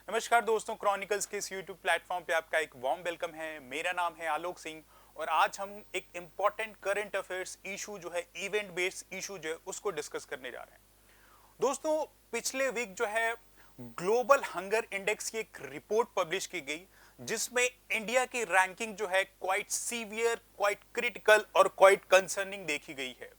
नमस्कार दोस्तों, क्रॉनिकल्स के इस यूट्यूब प्लेटफॉर्म पे आपका एक वार्म वेलकम है। मेरा नाम है आलोक सिंह और आज हम एक इम्पॉर्टेंट करंट अफेयर्स इशू जो है, इवेंट बेस्ड इशू जो है, उसको डिस्कस करने जा रहे हैं। दोस्तों, पिछले वीक जो है ग्लोबल हंगर इंडेक्स की एक रिपोर्ट पब्लिश की गई जिसमें इंडिया की रैंकिंग जो है क्वाइट सीवियर, क्वाइट क्रिटिकल और क्वाइट कंसर्निंग देखी गई है।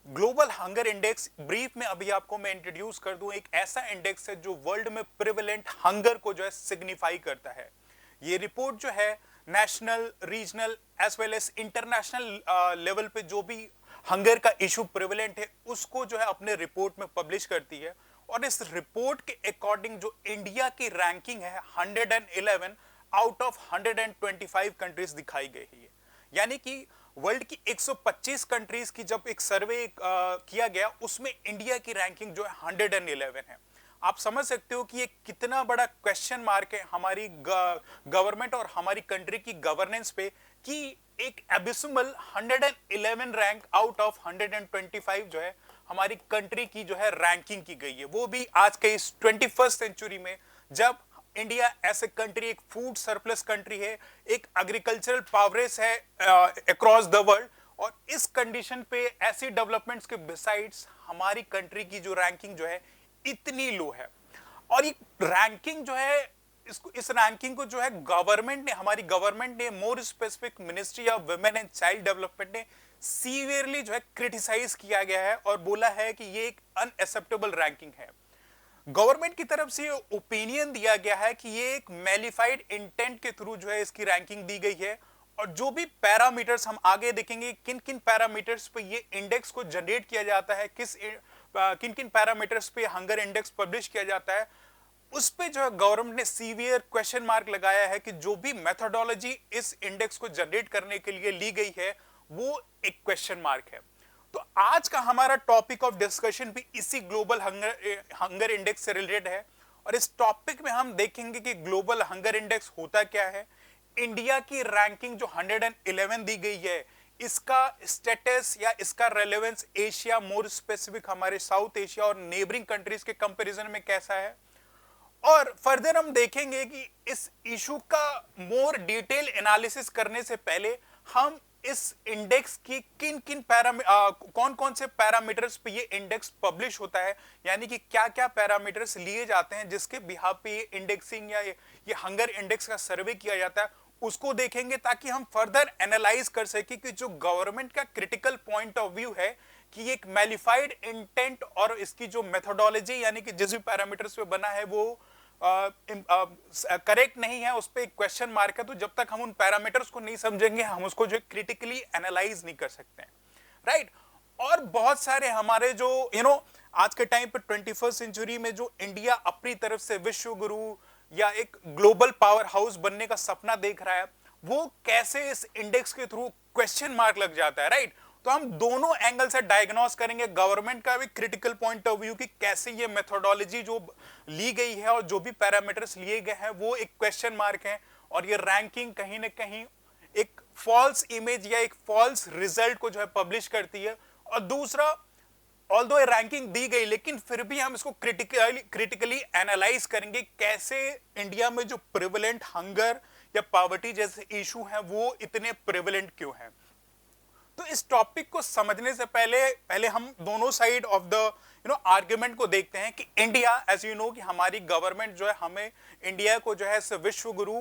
ग्लोबल हंगर इंडेक्स ब्रीफ में अभी आपको मैं इंट्रोड्यूस कर दूं, एक ऐसा इंडेक्स है जो वर्ल्ड में प्रिवेलेंट हंगर को जो है सिग्निफाई करता है। ये रिपोर्ट जो है national, regional as well as international level पे जो भी हंगर का इशू प्रिवेलेंट है उसको जो है अपने रिपोर्ट में पब्लिश करती है। और इस रिपोर्ट के अकॉर्डिंग जो इंडिया की रैंकिंग है 111 आउट ऑफ 125 कंट्रीज दिखाई गई है। यानी कि वर्ल्ड की 125 कंट्रीज की जब एक सर्वे किया गया उसमें इंडिया की रैंकिंग जो है 111 है। आप समझ सकते हो कि ये कितना बड़ा क्वेश्चन मार्क है हमारी गवर्नमेंट और हमारी कंट्री की गवर्नेंस पे कि एक एबिसमल 111 रैंक आउट ऑफ 125 जो है हमारी कंट्री की जो है रैंकिंग की गई है, वो भी आज के इस 21st सेंचुरी में, जब इंडिया एज ए कंट्री एक फूड सरप्लस कंट्री है, एक एग्रीकल्चरल पावरेज है अक्रॉस द वर्ल्ड। और इस कंडीशन पे ऐसी डेवलपमेंट्स के बिसाइड्स हमारी कंट्री की जो रैंकिंग जो है इतनी लो है। और ये रैंकिंग जो है, इस रैंकिंग को जो है गवर्नमेंट ने, हमारी गवर्नमेंट ने, more specific ministry of women and child development ने सीवियरली जो है क्रिटिसाइज किया गया है और बोला है कि ये एक अनएक्सेप्टेबल रैंकिंग है। गवर्नमेंट की तरफ से ओपिनियन दिया गया है कि ये एक मैलिफाइड इंटेंट के थ्रू जो है इसकी रैंकिंग दी गई है। और जो भी पैरामीटर्स हम आगे देखेंगे, किन किन पैरामीटर्स पे ये इंडेक्स को जनरेट किया जाता है, किन किन पैरामीटर्स पे हंगर इंडेक्स पब्लिश किया जाता है, उस पे जो है गवर्नमेंट ने सीवियर क्वेश्चन मार्क लगाया है कि जो भी मेथोडोलॉजी इस इंडेक्स को जनरेट करने के लिए ली गई है वो एक क्वेश्चन मार्क है। तो आज का हमारा टॉपिक ऑफ डिस्कशन भी इसी ग्लोबल हंगर इंडेक्स से रिलेटेड है। और इस टॉपिक में हम देखेंगे कि ग्लोबल हंगर इंडेक्स होता क्या है, इंडिया की रैंकिंग जो 111 दी गई है, इसका स्टेटस या इसका रेलेवेंस एशिया, मोर स्पेसिफिक हमारे साउथ एशिया और नेबरिंग कंट्रीज के कंपैरिजन में कैसा है। और फर्दर हम देखेंगे कि इस इशू का मोर डिटेल एनालिसिस करने से पहले हम इस इंडेक्स की किन किन कौन कौन से पैरामीटर्स पे ये इंडेक्स पब्लिश होता है, यानी कि क्या क्या पैरामीटर्स लिए जाते हैं जिसके बिहाफ पे ये इंडेक्सिंग या ये हंगर इंडेक्स का सर्वे किया जाता है, उसको देखेंगे ताकि हम फर्दर एनालाइज कर सके कि जो गवर्नमेंट का क्रिटिकल पॉइंट ऑफ व्यू है कि एक मैलिफाइड इंटेंट और इसकी जो मेथोडोलॉजी यानी कि जिस भी पैरामीटर्स पे बना है वो करेक्ट नहीं है, उस पर एक क्वेश्चन मार्क है। तो जब तक हम उन पैरामीटर्स को नहीं समझेंगे हम उसको जो क्रिटिकली एनालाइज नहीं कर सकते हैं, राइट। और बहुत सारे हमारे जो आज के टाइम पे 21st सेंचुरी में जो इंडिया अपनी तरफ से विश्व गुरु या एक ग्लोबल पावर हाउस बनने का सपना देख रहा है, वो कैसे इस इंडेक्स के थ्रू क्वेश्चन मार्क लग जाता है, राइट। तो हम दोनों एंगल से डायग्नोस करेंगे, गवर्नमेंट का भी क्रिटिकल पॉइंट ऑफ व्यू कि कैसे ये मेथोडोलॉजी जो ली गई है और जो भी पैरामीटर्स लिए गए हैं वो एक क्वेश्चन मार्क है और ये रैंकिंग कहीं ना कहीं एक फॉल्स इमेज या एक फॉल्स रिजल्ट को जो है पब्लिश करती है। और दूसरा, ऑल्दो ये रैंकिंग दी गई लेकिन फिर भी हम इसको क्रिटिकली एनालाइज करेंगे कैसे इंडिया में जो प्रिवेलेंट हंगर या पॉवर्टी जैसे इशू हैं वो इतने प्रिवेलेंट क्यों हैं। तो इस टॉपिक को समझने से पहले हम दोनों साइड ऑफ द आर्ग्यूमेंट को देखते हैं कि इंडिया, एज यू नो कि हमारी गवर्नमेंट जो है हमें इंडिया को जो है विश्व गुरु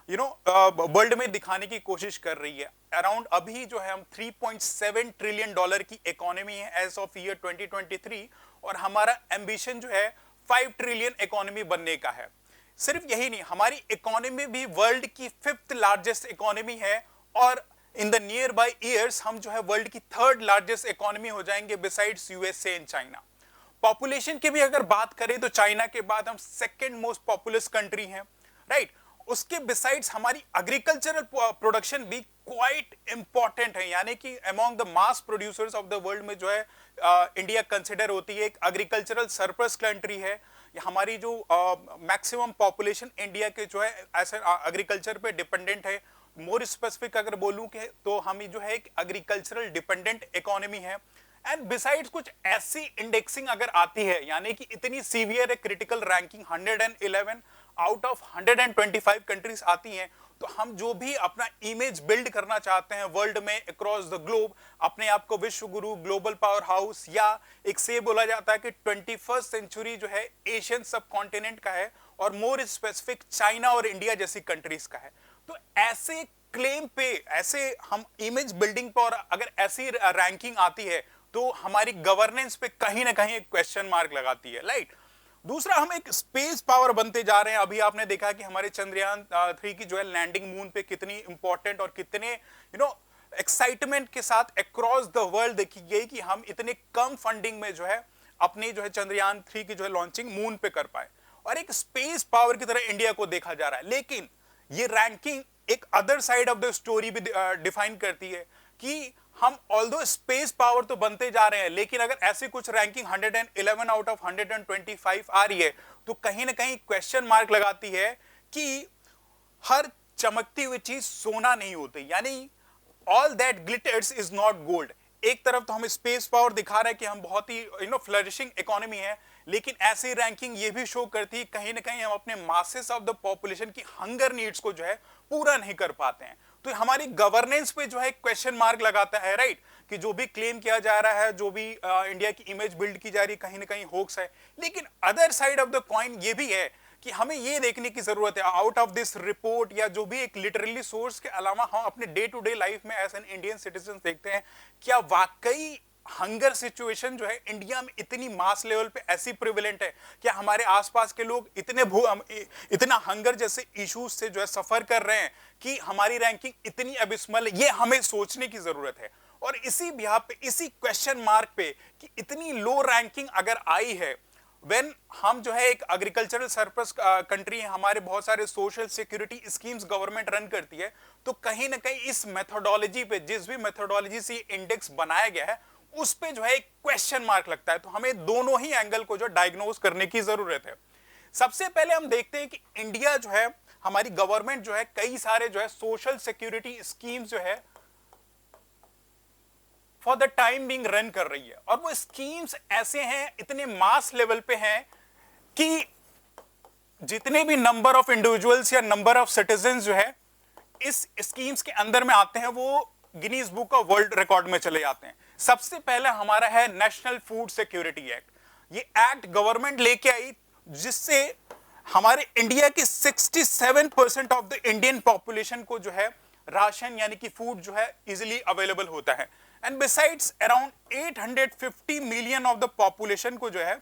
वर्ल्ड में दिखाने की कोशिश कर रही है। अराउंड अभी जो है हम 3.7 ट्रिलियन डॉलर की इकोनॉमी है एज ऑफ ईयर 2023 और हमारा एम्बिशन जो है 5 ट्रिलियन इकोनॉमी बनने का है। सिर्फ यही नहीं, हमारी इकोनॉमी भी वर्ल्ड की 5th लार्जेस्ट इकोनॉमी है और in the near by years हम जो है वर्ल्ड की 3rd लार्जेस्ट इकोनॉमी हो जाएंगे besides USA and China. Population की भी अगर बात करें तो चाइना के बाद हम 2nd मोस्ट पॉपुलस कंट्री हैं, राइट। उसके बिसाइड्स हमारी एग्रीकल्चरल प्रोडक्शन भी क्वाइट इंपॉर्टेंट है, यानी कि among the mass producers of the world में जो है इंडिया कंसिडर होती है एक एग्रीकल्चरल सरप्लस कंट्री है। हमारी जो मैक्सिमम पॉपुलेशन इंडिया के जो है ऐसे एग्रीकल्चर पे डिपेंडेंट है। मोर स्पेसिफिक अगर बोलूं कि तो हम जो है एक एग्रीकल्चरल डिपेंडेंट इकोनॉमी है। एंड बिसाइड्स कुछ ऐसी इंडेक्सिंग अगर आती है, यानी कि इतनी सीवियर है critical ranking 111 out of 125 countries आती हैं, तो हम जो भी अपना इमेज बिल्ड करना चाहते हैं वर्ल्ड में अक्रॉस द ग्लोब, अपने आप को विश्व गुरु, ग्लोबल पावर हाउस, या एक से बोला जाता है कि 21st सेंचुरी जो है एशियन सब कॉन्टिनेंट का है और मोर स्पेसिफिक चाइना और इंडिया जैसी कंट्रीज का है। तो ऐसे क्लेम पे, ऐसे हम इमेज बिल्डिंग पर अगर ऐसी रैंकिंग आती है तो हमारी गवर्नेंस पे कहीं ना कहीं एक क्वेश्चन मार्क लगाती है, राइट। दूसरा, हम एक स्पेस पावर बनते जा रहे हैं। अभी आपने देखा कि हमारे चंद्रयान 3 की जो है लैंडिंग मून पे कितनी इंपॉर्टेंट और कितने एक्साइटमेंट के साथ अक्रॉस द वर्ल्ड देखी गई कि हम इतने कम फंडिंग में जो है अपनी जो है चंद्रयान 3 की जो है लॉन्चिंग मून पे कर पाए, और एक स्पेस पावर की तरह इंडिया को देखा जा रहा है। लेकिन ये रैंकिंग एक other side of the story भी डिफाइन करती है कि हम ऑल्दो स्पेस पावर तो बनते जा रहे हैं, लेकिन अगर ऐसे कुछ रैंकिंग 111 आउट ऑफ 125 आ रही है तो कहीं ना कहीं क्वेश्चन मार्क लगाती है कि हर चमकती हुई चीज सोना नहीं होती, यानी all that glitters is not gold. एक तरफ तो हम स्पेस पावर दिखा रहे हैं कि हम बहुत ही फ्लरिशिंग इकोनॉमी है, लेकिन ऐसी रैंकिंग ये भी शो करती है कहीं ना कहीं हम अपने मासेस ऑफ द पॉपुलेशन की हंगर नीड्स को जो है पूरा नहीं कर पाते हैं। तो हमारी गवर्नेंस पे जो है क्वेश्चन मार्क लगाता है, राइट, कि जो भी क्लेम किया जा रहा है, जो भी इंडिया की इमेज बिल्ड की जा रही है, कहीं ना कहीं होक्स है। लेकिन other side of the coin ये भी है कि हमें ये देखने की जरूरत है आउट ऑफ दिस रिपोर्ट या जो भी एक लिटरली सोर्स के अलावा हम अपने डे टू डे लाइफ में एज एन इंडियन सिटीजन देखते हैं, क्या वाकई हंगर सिचुएशन जो है इंडिया में इतनी मास लेवल पे ऐसी प्रिविलेंट है? क्या हमारे आसपास के लोग इतना हंगर जैसे इश्यूज से जो है सफर कर रहे हैं कि हमारी रैंकिंग इतनी अबिस्मल है? ये हमें सोचने की जरूरत है। और इसी बिहाफ पे, इसी क्वेश्चन मार्क पे कि इतनी लो रैंकिंग अगर आई है, व्हेन हम जो है एक एग्रीकल्चरल सरप्लस कंट्री है, हमारे बहुत सारे social security schemes government run करती है, तो कहीं ना कहीं इस मेथोडोलॉजी पे, जिस भी मेथोडोलॉजी से इंडेक्स बनाया गया है, उस पे जो है एक क्वेश्चन मार्क लगता है। तो हमें दोनों ही एंगल को जो डायग्नोज करने की जरूरत है। सबसे पहले हम देखते हैं कि इंडिया जो है, हमारी गवर्नमेंट जो है कई सारे जो है सोशल सिक्योरिटी स्कीम्स जो है for the time being run कर रही है, और वो स्कीम्स ऐसे हैं, इतने मास लेवल पे हैं कि जितने भी नंबर ऑफ इंडिविजुअल्स या नंबर ऑफ सिटीजन जो है इस स्कीम्स के अंदर में आते हैं, वो Guinness book of world record में चले जाते हैं। सबसे पहले हमारा है नेशनल फूड सिक्योरिटी एक्ट। ये एक्ट गवर्नमेंट लेके आई जिससे हमारे इंडिया की 67% ऑफ द इंडियन पॉपुलेशन को जो है राशन यानी कि फूड जो है इजीली अवेलेबल होता है। And besides around 850 million of the population को जो है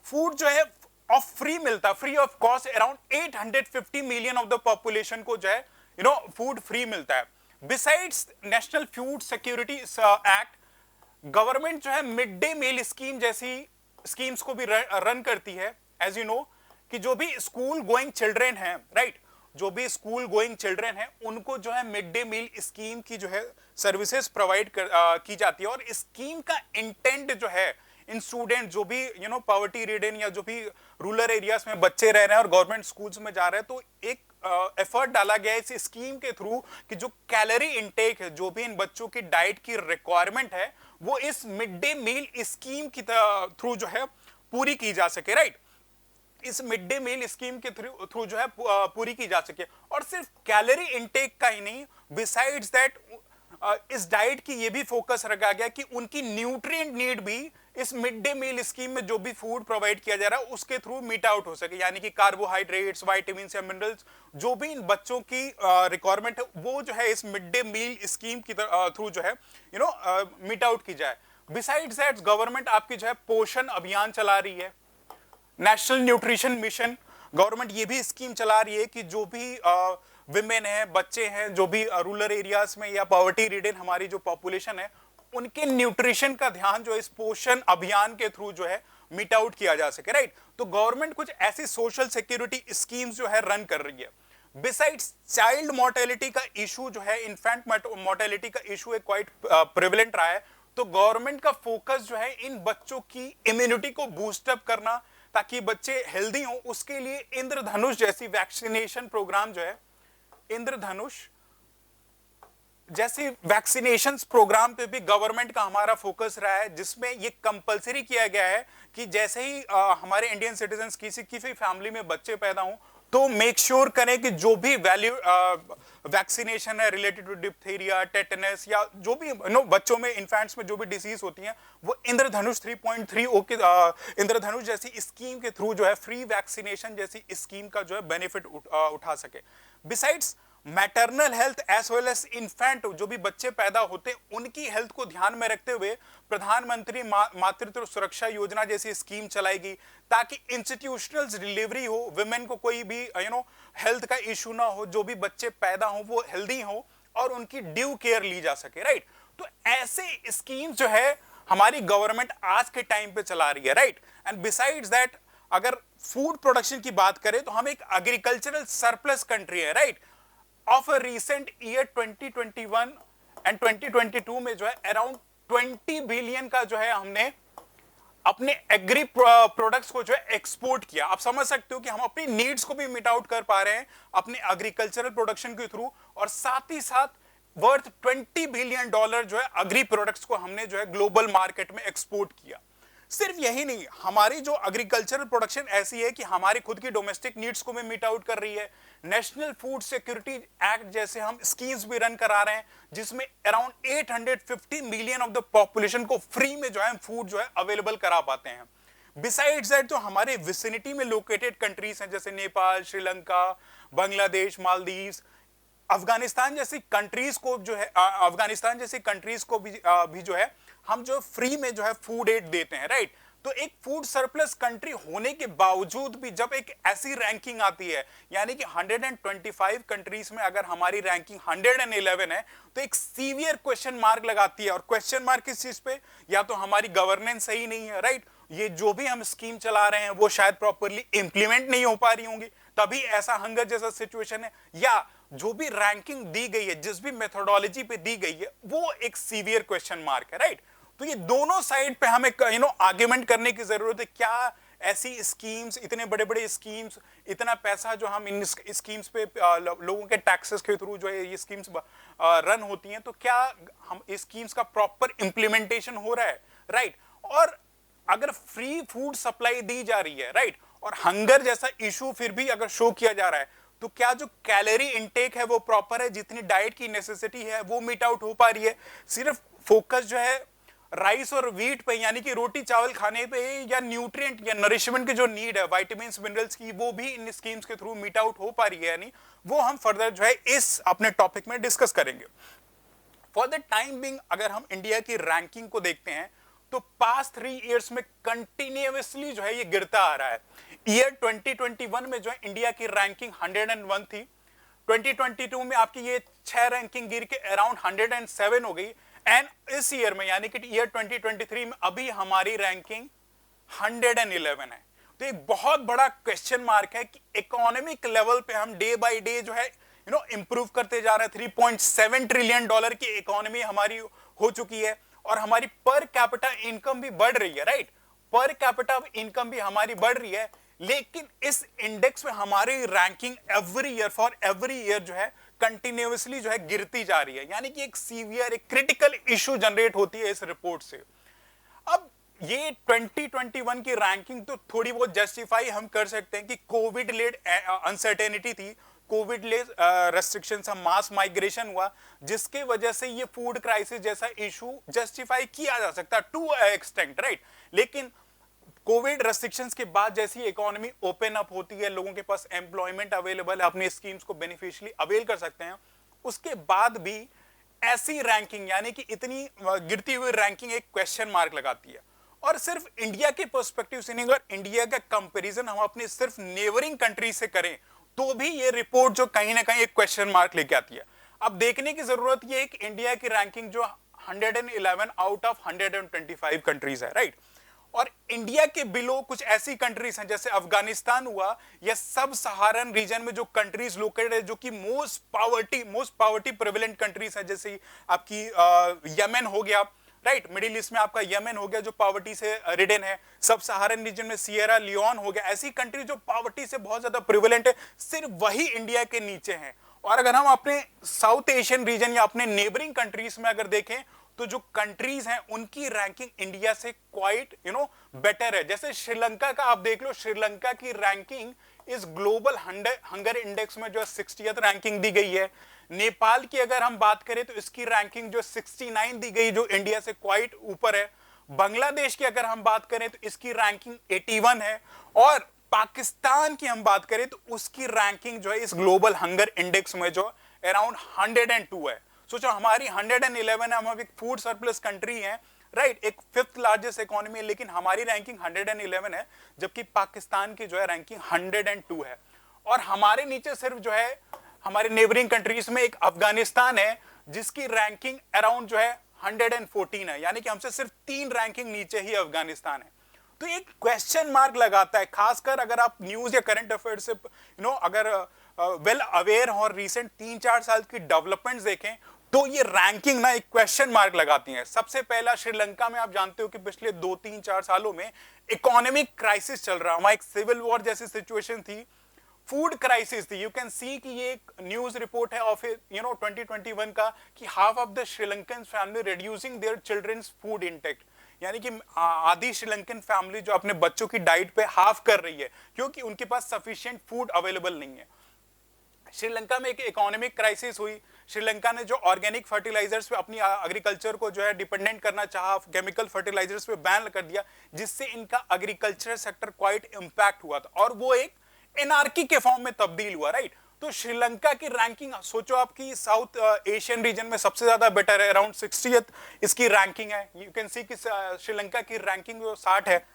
फूड जो है ऑफ फ्री मिलता, free of cost. Around 850 million of the population को जो है फूड फ्री मिलता है। Besides national food security act, government जो है मिड डे मील स्कीम जैसी स्कीम्स को भी रन करती है। एज यू नो कि जो भी स्कूल गोइंग चिल्ड्रेन हैं, राइट, जो भी स्कूल गोइंग चिल्ड्रेन हैं उनको जो है मिड डे मील स्कीम की जो है सर्विसेज प्रोवाइड की जाती है। और स्कीम का इंटेंट जो है इन स्टूडेंट जो भी पॉवर्टी रिडन या जो भी रूरल एरियाज में बच्चे रह रहे हैं और गवर्नमेंट स्कूल्स में जा रहे हैं, तो एक एफर्ट डाला गया है इस स्कीम के थ्रू कि जो कैलोरी इनटेक है, जो भी इन बच्चों की डाइट की रिक्वायरमेंट है, वो इस मिड डे मील स्कीम की थ्रू जो है पूरी की जा सके, राइट। इस मिड डे मील स्कीम के थ्रू जो है पूरी की जा सके। और सिर्फ कैलोरी इनटेक का ही नहीं, बिसाइड्स दैट इस डाइट की ये भी फोकस रखा गया कि उनकी न्यूट्रिएंट नीड भी इस मिड डे मील स्कीम में जो भी फूड प्रोवाइड किया जा रहा है उसके थ्रू मीट आउट हो सके, यानी कि कार्बोहाइड्रेट्स, विटामिन या मिनरल्स जो भी इन बच्चों की रिक्वायरमेंट है वो जो है इस मिड डे मील स्कीम की थ्रू जो है मीट आउट की जाए। बिसाइड्स दैट गवर्नमेंट आपकी जो है पोषण अभियान चला रही है, नेशनल न्यूट्रिशन मिशन, गवर्नमेंट ये भी स्कीम चला रही है कि जो भी विमेन है, बच्चे हैं, जो भी रूरल एरियाज में या पॉवर्टी रिडन हमारी जो पॉपुलेशन है, उनके न्यूट्रिशन का ध्यान जो इस पोषण अभियान के थ्रू जो है मीट आउट किया जा सके, राइट। तो गवर्नमेंट कुछ ऐसी सोशल सिक्योरिटी स्कीम्स जो है रन कर रही है। बिसाइड्स चाइल्ड मोर्टेलिटी का इशू जो है, इन्फेंट मोर्टेलिटी का इशू एक क्वाइट प्रिवेलेंट रहा है, तो गवर्नमेंट का फोकस जो है इन बच्चों की इम्यूनिटी को बूस्टअप करना ताकि बच्चे हेल्दी हों, उसके लिए इंद्रधनुष जैसी वैक्सीनेशन प्रोग्राम जो है, इंद्रधनुष जैसे वैक्सीनेशंस प्रोग्राम पे भी गवर्नमेंट का हमारा फोकस रहा है, जिसमें ये कंपलसरी किया गया है कि जैसे ही हमारे इंडियन सिटीजन्स किसी की भी फैमिली में बच्चे पैदा हों तो मेक श्योर करें कि जो भी वैल्यू वैक्सीनेशन है रिलेटेड टू डिप्थीरिया, टेटनस या जो भी बच्चों में, इन्फेंट्स में जो भी डिसीज होती हैं, वो इंद्रधनुष 3.3 ओके इंद्रधनुष जैसी स्कीम के थ्रू जो है फ्री वैक्सीनेशन जैसी स्कीम का जो है बेनिफिट उठा सके। Besides maternal health as well as infant, जो भी बच्चे पैदा होते उनकी हेल्थ को ध्यान में रखते हुए प्रधानमंत्री मातृत्व सुरक्षा योजना जैसी स्कीम चलाएगी ताकि इंस्टीट्यूशनल डिलीवरी हो, विमेन को कोई भी हेल्थ का इशू ना हो, जो भी बच्चे पैदा हो वो हेल्दी हो और उनकी ड्यू केयर ली जा सके, राइट। तो ऐसे स्कीम जो है हमारी गवर्नमेंट आज के टाइम पे चला रही है, राइट। एंड बिसाइड्स दैट अगर फूड प्रोडक्शन की बात करें तो हम एक एग्रीकल्चरल सरप्लस कंट्री है, right. Of a recent year 2021 and 2022 में जो है अराउंड 20 बिलियन का जो है हमने अपने एग्री प्रोडक्ट्स को जो है एक्सपोर्ट किया। आप समझ सकते हो कि हम अपनी नीड्स को भी मीट आउट कर पा रहे हैं अपने एग्रीकल्चरल प्रोडक्शन के थ्रू, और साथ ही साथ वर्थ $20 बिलियन जो है एग्री प्रोडक्ट्स को हमने जो है ग्लोबल मार्केट में एक्सपोर्ट किया। सिर्फ यही नहीं, हमारी जो एग्रीकल्चरल प्रोडक्शन ऐसी है कि हमारी खुद की डोमेस्टिक नीड्स को भी मीट आउट कर रही है। नेशनल फूड सिक्योरिटी एक्ट जैसे हम स्कीम्स भी रन करा रहे हैं जिसमें around 850 million of the population को फ्री में जो है फूड जो है अवेलेबल करा पाते हैं। बिसाइड्स दैट जो हमारे विसिनिटी में लोकेटेड कंट्रीज हैं जैसे नेपाल, श्रीलंका, बांग्लादेश, मालदीव्स, अफगानिस्तान जैसी कंट्रीज को जो है अफगानिस्तान जैसी कंट्रीज को भी जो है हम जो फ्री में जो है फूड एड देते हैं, राइट। तो एक फूड सरप्लस कंट्री होने के बावजूद भी जब एक ऐसी रैंकिंग आती है, यानी कि 125 कंट्रीज में अगर हमारी रैंकिंग 111 है, तो एक सीवियर क्वेश्चन मार्क लगाती है। और क्वेश्चन मार्क किस चीज पे? या तो हमारी गवर्नेंस सही नहीं है, राइट, ये जो भी हम स्कीम चला रहे हैं वो शायद प्रॉपरली इंप्लीमेंट नहीं हो पा रही होंगी, तभी ऐसा हंगर जैसा सिचुएशन है, या जो भी रैंकिंग दी गई है, जिस भी मेथोडोलॉजी पे दी गई है, वो एक सीवियर क्वेश्चन मार्क है, राइट। तो ये दोनों साइड पे हमें आर्ग्यूमेंट करने की जरूरत है। क्या ऐसी स्कीम्स, इतने बड़े बड़े स्कीम्स, इतना पैसा जो हम इन स्कीम्स पे लोगों के टैक्सेस के थ्रू जो है ये स्कीम्स रन होती हैं, तो क्या हम इस स्कीम्स का प्रॉपर इंप्लीमेंटेशन हो रहा है, राइट। और अगर फ्री फूड सप्लाई दी जा रही है, राइट, और हंगर जैसा इशू फिर भी अगर शो किया जा रहा है, तो क्या जो कैलोरी इनटेक है वो प्रॉपर है, जितनी डाइट की नेसेसिटी है वो मीट आउट हो पा रही है? सिर्फ फोकस जो है राइस और व्हीट पे, यानी कि रोटी चावल खाने पे, या न्यूट्रिएंट या नरिशमेंट की जो नीड है विटामिन्स मिनरल्स की, वो भी इन स्कीम्स के थ्रू मीट आउट हो पा रही है? यानी वो हम फर्दर जो है इस अपने टॉपिक में डिस्कस करेंगे। फॉर द टाइम बिंग अगर हम इंडिया की रैंकिंग को देखते हैं तो पास्ट 3 इयर्स में कंटिन्यूअसली जो है ये गिरता आ रहा है। ईयर 2021 में जो है इंडिया की रैंकिंग 101 थी, 2022 में आपकी ये 6 रैंकिंग गिर के अराउंड 107 हो गई, एंड इस ईयर में यानी कि ईयर 2023 में अभी हमारी रैंकिंग 111 है। तो एक बहुत बड़ा क्वेश्चन मार्क है कि इकोनॉमिक लेवल पे हम डे बाय डे जो है इंप्रूव करते जा रहे हैं। 3.7 ट्रिलियन डॉलर की इकोनॉमी हमारी हो चुकी है, और हमारी पर कैपिटा इनकम भी बढ़ रही है, राइट। पर कैपिटा इनकम भी हमारी बढ़ रही है, लेकिन इस इंडेक्स में हमारी रैंकिंग फॉर एवरी ईयर जो है कंटिन्यूअसली जो है गिरती जा रही है। यानी कि एक सीवियर, एक क्रिटिकल इशू जनरेट होती है इस रिपोर्ट से। अब ये 2021 की रैंकिंग तो थोड़ी बहुत जस्टिफाई हम कर सकते हैं कि कोविड लेड अनसर्टेनिटी थी, कोविड ले रेस्ट्रिक्शन, मास माइग्रेशन हुआ, जिसके वजह से ये फूड क्राइसिस जैसा इशू जस्टिफाई किया जा सकता है टू एक्सटेंट, राइट। लेकिन कोविड रेस्ट्रिक्शंस के बाद जैसी इकोनॉमी ओपन अप होती है, लोगों के पास एम्प्लॉयमेंट अवेलेबल है, अपनी स्कीम्स को बेनिफिशियली अवेल कर सकते हैं, उसके बाद भी ऐसी रैंकिंग यानी कि इतनी गिरती हुई रैंकिंग एक क्वेश्चन मार्क लगाती है। और सिर्फ इंडिया के पर्सपेक्टिव से नहीं, अगर इंडिया का कंपैरिजन हम अपने सिर्फ नेबरिंग कंट्री से करें तो भी ये रिपोर्ट जो कहीं ना कहीं एक क्वेश्चन मार्क लेके आती है। अब देखने की जरूरत ये है कि इंडिया की रैंकिंग जो 111 आउट ऑफ 125 कंट्रीज है, राइट। और इंडिया के बिलो कुछ ऐसी कंट्रीज हैं जैसे अफगानिस्तान हुआ, या सब सहारन रीजन में जो कंट्रीज लोकेटेड है, जो कि मोस्ट पावर्टी प्रेवलेंट कंट्रीज है, जैसे आपकी यमन हो गया, राइट, मिडिल ईस्ट में आपका यमन हो गया जो पावर्टी से रिडन है, सब सहारन रीजन में सियरा लियोन हो गया। ऐसी कंट्री जो पावर्टी से बहुत ज्यादा प्रिवेलेंट है, सिर्फ वही इंडिया के नीचे हैं। और अगर हम अपने साउथ एशियन रीजन या अपने नेबरिंग कंट्रीज में अगर देखें तो जो कंट्रीज हैं उनकी रैंकिंग इंडिया से क्वाइट बेटर है। जैसे श्रीलंका का आप देख लो, श्रीलंका की रैंकिंग इस ग्लोबल हंगर इंडेक्स में जो 60th रैंकिंग दी गई है। नेपाल की अगर हम बात करें तो इसकी रैंकिंग जो 69 दी गई, जो इंडिया से क्वाइट ऊपर है। बांग्लादेश की अगर हम बात करें तो इसकी रैंकिंग 81 है। और पाकिस्तान की हम बात करें तो उसकी रैंकिंग जो है इस ग्लोबल हंगर इंडेक्स में जो अराउंड 102 है। सोचो हमारी 111 है, हम एक फूड सरप्लस कंट्री है, राइट, एक 5th लार्जेस्ट इकोनॉमी है, लेकिन हमारी रैंकिंग 111 है, जबकि पाकिस्तान की जो है रैंकिंग 102 है। और हमारे नीचे सिर्फ जो है हमारे नेबरिंग कंट्रीज में एक अफगानिस्तान है जिसकी रैंकिंग अराउंड जो है 114 है, यानी कि हमसे सिर्फ 3 रैंकिंग नीचे ही अफगानिस्तान है। तो एक क्वेश्चन मार्क लगाता है, खासकर अगर आप न्यूज या करंट अफेयर से अगर वेल अवेयर और रिसेंट 3-4 साल की डेवलपमेंट्स देखें तो ये रैंकिंग ना एक क्वेश्चन मार्क लगाती है। सबसे पहला श्रीलंका में आप जानते हो कि पिछले 2-3-4 सालों में इकोनॉमिक क्राइसिस चल रहा, वहां एक सिविल वॉर जैसी सिचुएशन थी, फूड क्राइसिस थी। यू कैन सी कि ये एक न्यूज रिपोर्ट है ऑफ 2021 का कि half of the Sri Lankan family reducing their children's food intake, यानी कि आधी श्रीलंकन फैमिली जो अपने बच्चों की डाइट पे हाफ कर रही है क्योंकि उनके पास सफिशिएंट फूड अवेलेबल नहीं है। श्रीलंका में एक इकोनॉमिक क्राइसिस हुई। श्रीलंका ने जो ऑर्गेनिक फर्टिलाइजर्स पे अपनी एग्रीकल्चर को जो है डिपेंडेंट करना चाहा, केमिकल फर्टिलाइजर्स पे बैन कर दिया, जिससे इनका एग्रीकल्चर सेक्टर क्वाइट इंपैक्ट हुआ था और वो एक एनार्की के फॉर्म में तब्दील हुआ, राइट। तो श्रीलंका की रैंकिंग सोचो आपकी साउथ एशियन रीजन में सबसे ज्यादा बेटर है, अराउंड 60th इसकी रैंकिंग है। यू कैन सी कि श्रीलंका की रैंकिंग जो 60 है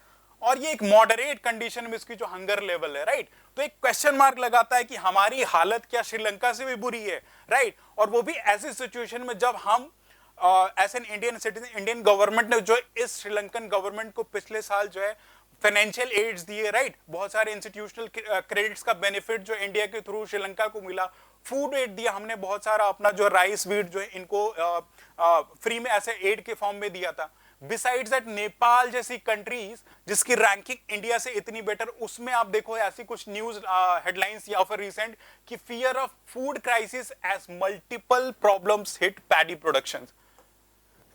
और ये एक मॉडरेट कंडीशन में इसकी जो हंगर लेवल है, राइट। तो एक क्वेश्चन मार्क लगाता है कि हमारी हालत क्या श्रीलंका से भी बुरी है, राइट। और वो भी ऐसी सिचुएशन में जब हम as an Indian citizen, Indian government ने जो इस श्रीलंकन गवर्नमेंट को पिछले साल जो है फाइनेंशियल एड्स दिए, राइट, बहुत सारे इंस्टीट्यूशनल क्रेडिट्स का बेनिफिट जो इंडिया के थ्रू श्रीलंका को मिला, फूड एड दिया हमने, बहुत सारा अपना जो राइस वीट जो है इनको फ्री में ऐसे एड के फॉर्म में दिया था। बिसाइड्स दैट नेपाल जैसी कंट्रीज जिसकी रैंकिंग इंडिया से इतनी बेटर, उसमें आप देखो ऐसी कुछ न्यूज हेडलाइंस या फिर रिसेंट कि fear of food crisis as multiple problems hit paddy production.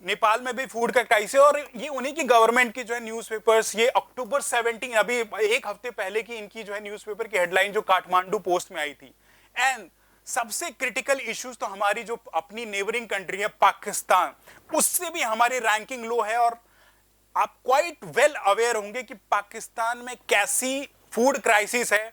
Nepal में भी फूड का क्राइसिस, और ये उन्हीं की गवर्नमेंट की जो है न्यूज़पेपर्स, ये अक्टूबर 17 अभी एक हफ्ते पहले की इनकी जो है न्यूज़पेपर की हेडलाइन जो काठमांडू पोस्ट में आई थी। एंड सबसे क्रिटिकल इश्यूज तो हमारी जो अपनी नेबरिंग कंट्री है पाकिस्तान, उससे भी हमारी रैंकिंग लो है। और आप क्वाइट वेल अवेयर होंगे कि पाकिस्तान में कैसी फूड क्राइसिस है।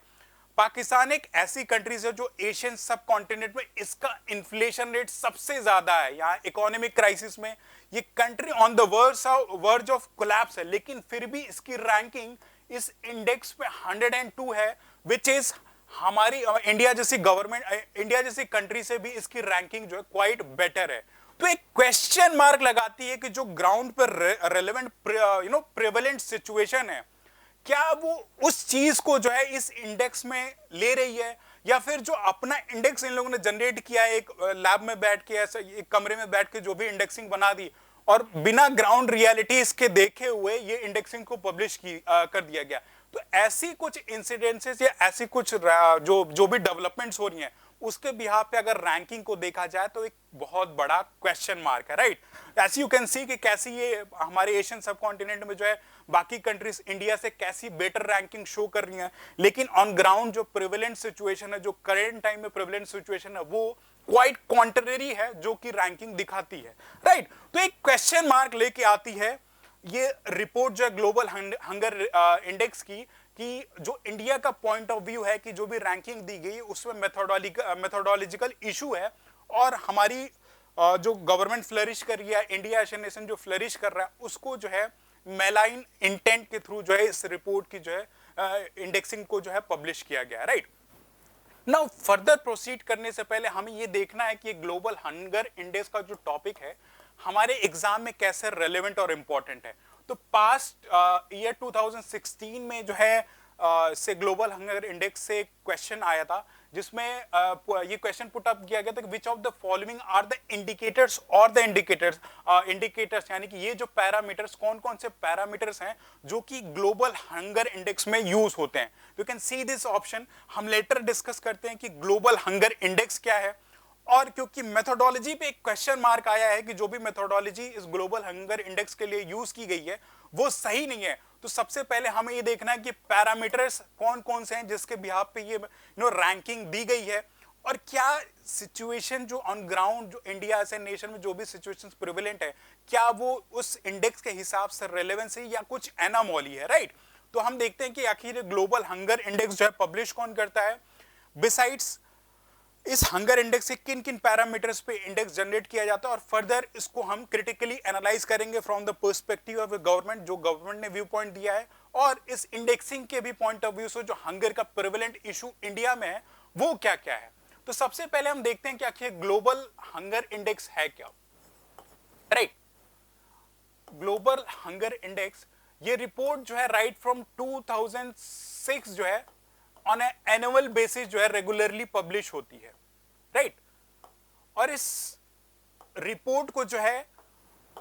पाकिस्तान एक ऐसी कंट्री है जो एशियन सब कॉन्टिनेंट में इसका इन्फ्लेशन रेट सबसे ज्यादा है। यहाँ इकोनॉमिक क्राइसिस में ये country on the verge of collapse है, लेकिन फिर भी इसकी रैंकिंग इस इंडेक्स पे 102 है, विच इज हमारी इंडिया जैसी गवर्नमेंट, इंडिया जैसी कंट्री से भी इसकी रैंकिंग जो है क्वाइट बेटर है। तो एक क्वेश्चन मार्क लगाती है कि जो ग्राउंड पर रेलेवेंट प्रेवलेंट सिचुएशन है, क्या वो उस चीज को जो है इस इंडेक्स में ले रही है, या फिर जो अपना इंडेक्स इन लोगों ने जनरेट किया है एक लैब में बैठ के, ऐसा एक कमरे में बैठ के जो भी इंडेक्सिंग बना दी और बिना ग्राउंड रियलिटीज के देखे हुए ये इंडेक्सिंग को पब्लिश कर दिया गया। तो ऐसी कुछ इंसिडेंसेस या ऐसी कुछ जो भी डेवलपमेंट्स हो रही हैं उसके बिहाफ पे अगर रैंकिंग को देखा जाए तो एक बहुत बड़ा क्वेश्चन मार्क है, राइट। ऐसी यू कैन सी कि कैसी ये हमारे एशियन सब कॉन्टिनेंट में जो है बाकी कंट्रीज इंडिया से कैसी बेटर रैंकिंग शो कर रही हैं, लेकिन ऑन ग्राउंड जो प्रिवेलेंट सिचुएशन है, जो करेंट टाइम में प्रिवेलेंट सिचुएशन है, वो क्वाइट कॉन्ट्ररी है जो कि रैंकिंग दिखाती है, राइट। तो एक क्वेश्चन मार्क लेके आती है ये रिपोर्ट जो है ग्लोबल हंगर इंडेक्स की, कि जो इंडिया का पॉइंट ऑफ व्यू है कि जो भी रैंकिंग दी गई उसमें मेथोडोलॉजिकल इशू है, और हमारी जो गवर्नमेंट फ्लरिश कर रही है, इंडिया एशियन नेशन जो फ्लरिश कर रहा है, उसको जो है मेलाइन इंटेंट के थ्रू जो है इस रिपोर्ट की जो है इंडेक्सिंग को जो है पब्लिश किया गया, राइट। नाउ फर्दर प्रोसीड करने से पहले हमें ये देखना है कि ग्लोबल हंगर इंडेक्स का जो टॉपिक है हमारे एग्जाम में कैसे रेलेवेंट और इंपॉर्टेंट है। तो पास्ट ईयर 2016 में जो है से ग्लोबल हंगर इंडेक्स से क्वेश्चन आया था, जिसमें ये क्वेश्चन पुट अप किया गया था कि which of the following are the indicators और द इंडिकेटर्स यानी कि ये जो पैरामीटर्स कौन कौन से पैरामीटर्स हैं जो कि ग्लोबल हंगर इंडेक्स में यूज होते हैं। You can see this option. हम लेटर डिस्कस करते हैं कि ग्लोबल हंगर इंडेक्स क्या है, और क्योंकि मेथोडोलॉजी पे एक क्वेश्चन मार्क आया है कि जो भी मेथोडोलॉजी इस ग्लोबल हंगर इंडेक्स के लिए यूज की गई है वो सही नहीं है, तो सबसे पहले हमें ये देखना है कि पैरामीटर्स कौन कौन से हैं जिसके बिहाफ पे ये रैंकिंग दी गई है, और क्या सिचुएशन जो ऑन ग्राउंड जो इंडिया से नेशन में जो भी सिचुएशंस प्रिवेलेंट है क्या वो उस इंडेक्स के हिसाब से रेलेवेंस है या कुछ एनामोली है, राइट। तो हम देखते हैं कि आखिर ग्लोबल हंगर इंडेक्स जो है पब्लिश कौन करता है, बिसाइड्स इस हंगर इंडेक्स से किन किन पैरामीटर्स पे इंडेक्स जनरेट किया जाता है, और फर्दर इसको हम क्रिटिकली एनालाइज करेंगे from the perspective of government, जो गवर्नमेंट ने व्यू पॉइंट दिया है, और इस इंडेक्सिंग के भी पॉइंट ऑफ व्यू से जो हंगर का प्रेवलेंट इशू इंडिया में है वो क्या क्या है। तो सबसे पहले हम देखते हैं कि आखिर ग्लोबल हंगर इंडेक्स है क्या, राइट। ग्लोबल हंगर इंडेक्स ये रिपोर्ट जो है राइट फ्रॉम 2006 जो है ऑन एनुअल बेसिस जो है रेगुलरली पब्लिश होती है, राइट। और इस रिपोर्ट को जो है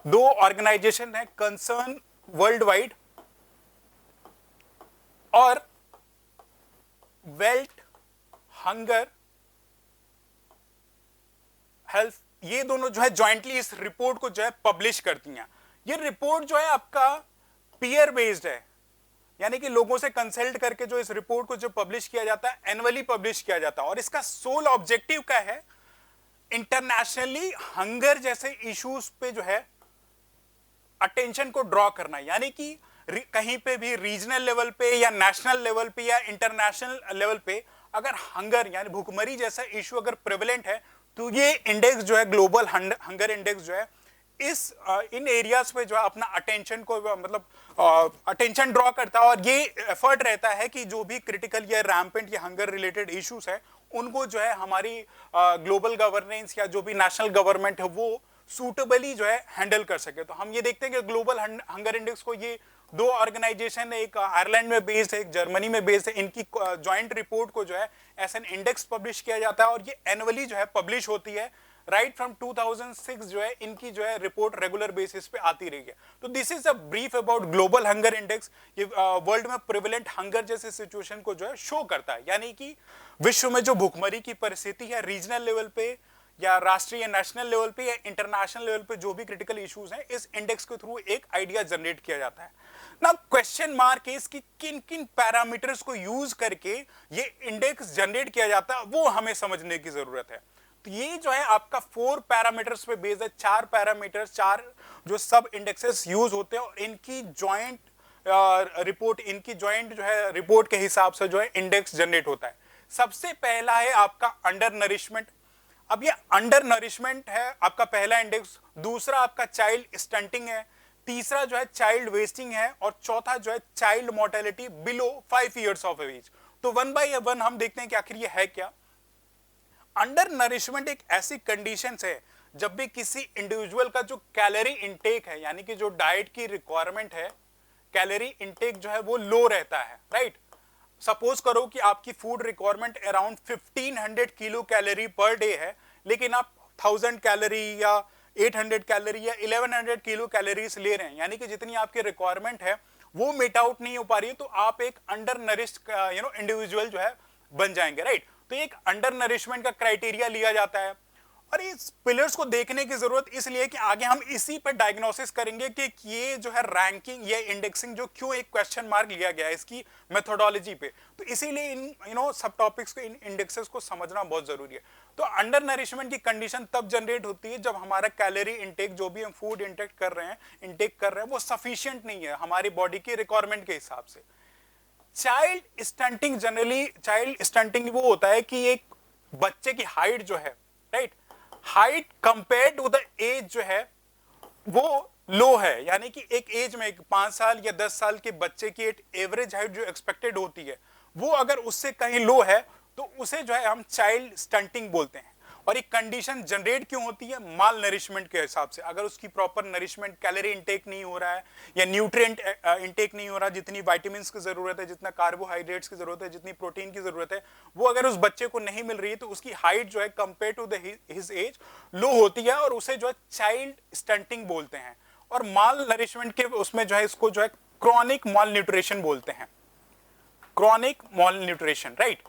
दो ऑर्गेनाइजेशन है, कंसर्न वर्ल्ड वाइड और वेल्थ हंगर हेल्थ, ये दोनों जो है जॉइंटली इस रिपोर्ट को जो है पब्लिश करती हैं। ये रिपोर्ट जो है आपका पीयर बेस्ड है, यानी कि लोगों से कंसल्ट करके जो इस रिपोर्ट को जो पब्लिश किया जाता है एनुअली पब्लिश किया जाता है, और इसका सोल ऑब्जेक्टिव क्या है, इंटरनेशनली हंगर जैसे इश्यूज पे जो है अटेंशन को ड्रॉ करना, यानी कि कहीं पे भी रीजनल लेवल पे या नेशनल लेवल पे या इंटरनेशनल लेवल पे अगर हंगर यानी भूखमरी जैसा इशू अगर प्रेवलेंट है तो ये इंडेक्स जो है ग्लोबल हंगर इंडेक्स जो है इस इन एरियाज पे जो है अपना अटेंशन को मतलब अटेंशन ड्रॉ करता है, और ये एफर्ट रहता है कि जो भी क्रिटिकल या रैम्पेंट या हंगर रिलेटेड इश्यूज है उनको जो है हमारी ग्लोबल गवर्नेंस या जो भी नेशनल गवर्नमेंट है वो सूटेबली जो है हैंडल कर सके। तो हम ये देखते हैं कि ग्लोबल हंगर इंडेक्स को ये दो ऑर्गेनाइजेशन, एक आयरलैंड में बेस्ड है, एक जर्मनी में बेस्ड है, इनकी जॉइंट रिपोर्ट को जो है एज एन इंडेक्स पब्लिश किया जाता है, और ये एनुअली जो है पब्लिश होती है राइट फ्रॉम 2006 जो है इनकी जो है रिपोर्ट रेगुलर बेसिस पे आती रही है। तो this is a brief about global hunger index. ये वर्ल्ड में प्रिवेलेंट हंगर जैसे सिचुएशन को जो है शो करता है, यानी कि विश्व में जो भूखमरी की परिस्थिति है रीजनल लेवल पे या राष्ट्रीय नेशनल लेवल पे या इंटरनेशनल लेवल पे जो भी क्रिटिकल इश्यूज हैं इस इंडेक्स के थ्रू एक आइडिया जनरेट किया जाता है। ना क्वेश्चन मार्क है कि किन किन पैरामीटर्स को यूज करके ये इंडेक्स जनरेट किया जाता है वो हमें समझने की जरूरत है। तो ये जो है आपका 4 पैरामीटर्स पे बेस्ड है, 4 पैरामीटर्स, 4 जो सब इंडेक्सेस यूज होते हैं, और इनकी जॉइंट रिपोर्ट, इनकी जॉइंट जो है रिपोर्ट के हिसाब से जो है इंडेक्स जनरेट होता है। सबसे पहला है आपका अंडर नरिशमेंट। अब ये अंडर नरिशमेंट है आपका पहला इंडेक्स, दूसरा आपका चाइल्ड स्टंटिंग है, तीसरा जो है चाइल्ड वेस्टिंग है, और चौथा जो है child mortality below 5 years of age. तो वन बाय वन हम देखते हैं कि आखिर ये है क्या। अंडर नरिशमेंट एक ऐसी कंडीशन है जब भी किसी इंडिविजुअल का जो कैलोरी इंटेक है, यानी कि जो डाइट की रिक्वायरमेंट है, कैलोरी इंटेक जो है वो लो रहता है, राइट। सपोज करो कि आपकी food requirement around 1500 kilo calorie per day है, लेकिन आप 1000 कैलोरी या 800 कैलोरी या 1100 किलो कैलोरीज ले रहे हैं, यानी कि जितनी आपकी रिक्वायरमेंट है वो मीट आउट नहीं हो पा रही है, तो आप एक अंडर नरिश्ड इंडिविजुअल जो है बन जाएंगे, राइट। तो एक अंडर नरिशमेंट का क्राइटेरिया लिया जाता है, और इस पिलर्स को देखने की जरूरत इसलिए कि आगे हम इसी पर डायग्नोसिस करेंगे कि ये जो है रैंकिंग या इंडेक्सिंग जो क्यों एक क्वेश्चन मार्क लिया गया है इसकी मेथोडोलॉजी पे। तो इसीलिए इन सब टॉपिक्स को, इन इंडेक्सेस को समझना बहुत जरूरी है। तो अंडर नरिशमेंट की कंडीशन तब जनरेट होती है जब हमारा कैलोरी इंटेक, जो भी हम फूड इंटेक कर रहे हैं वो सफिशियंट नहीं है हमारी बॉडी की रिक्वायरमेंट के हिसाब से। Child stunting, generally child stunting वो होता है कि एक बच्चे की हाइट जो है, right, height compare to the age जो है वो लो है, यानी कि एक एज में 5 साल या 10 साल के बच्चे की एक एवरेज हाइट जो एक्सपेक्टेड होती है वो अगर उससे कहीं लो है तो उसे जो है हम चाइल्ड स्टंटिंग बोलते हैं। और ये कंडीशन जनरेट क्यों होती है? माल नरिशमेंट के हिसाब से। अगर उसकी प्रॉपर नरिशमेंट, कैलोरी इंटेक नहीं हो रहा है या न्यूट्रिएंट इंटेक नहीं हो रहा, जितनी विटामिन्स की जरूरत है, जितना कार्बोहाइड्रेट्स की जरूरत है, जितनी प्रोटीन की जरूरत है, वो अगर उस बच्चे को नहीं मिल रही है तो उसकी हाइट जो है compare to his age low होती है और उसे जो है चाइल्ड स्टंटिंग बोलते हैं। और माल नरिशमेंट के उसमें जो है इसको जो है क्रॉनिक माल न्यूट्रिशन बोलते हैं। Chronic mall nutrition, right.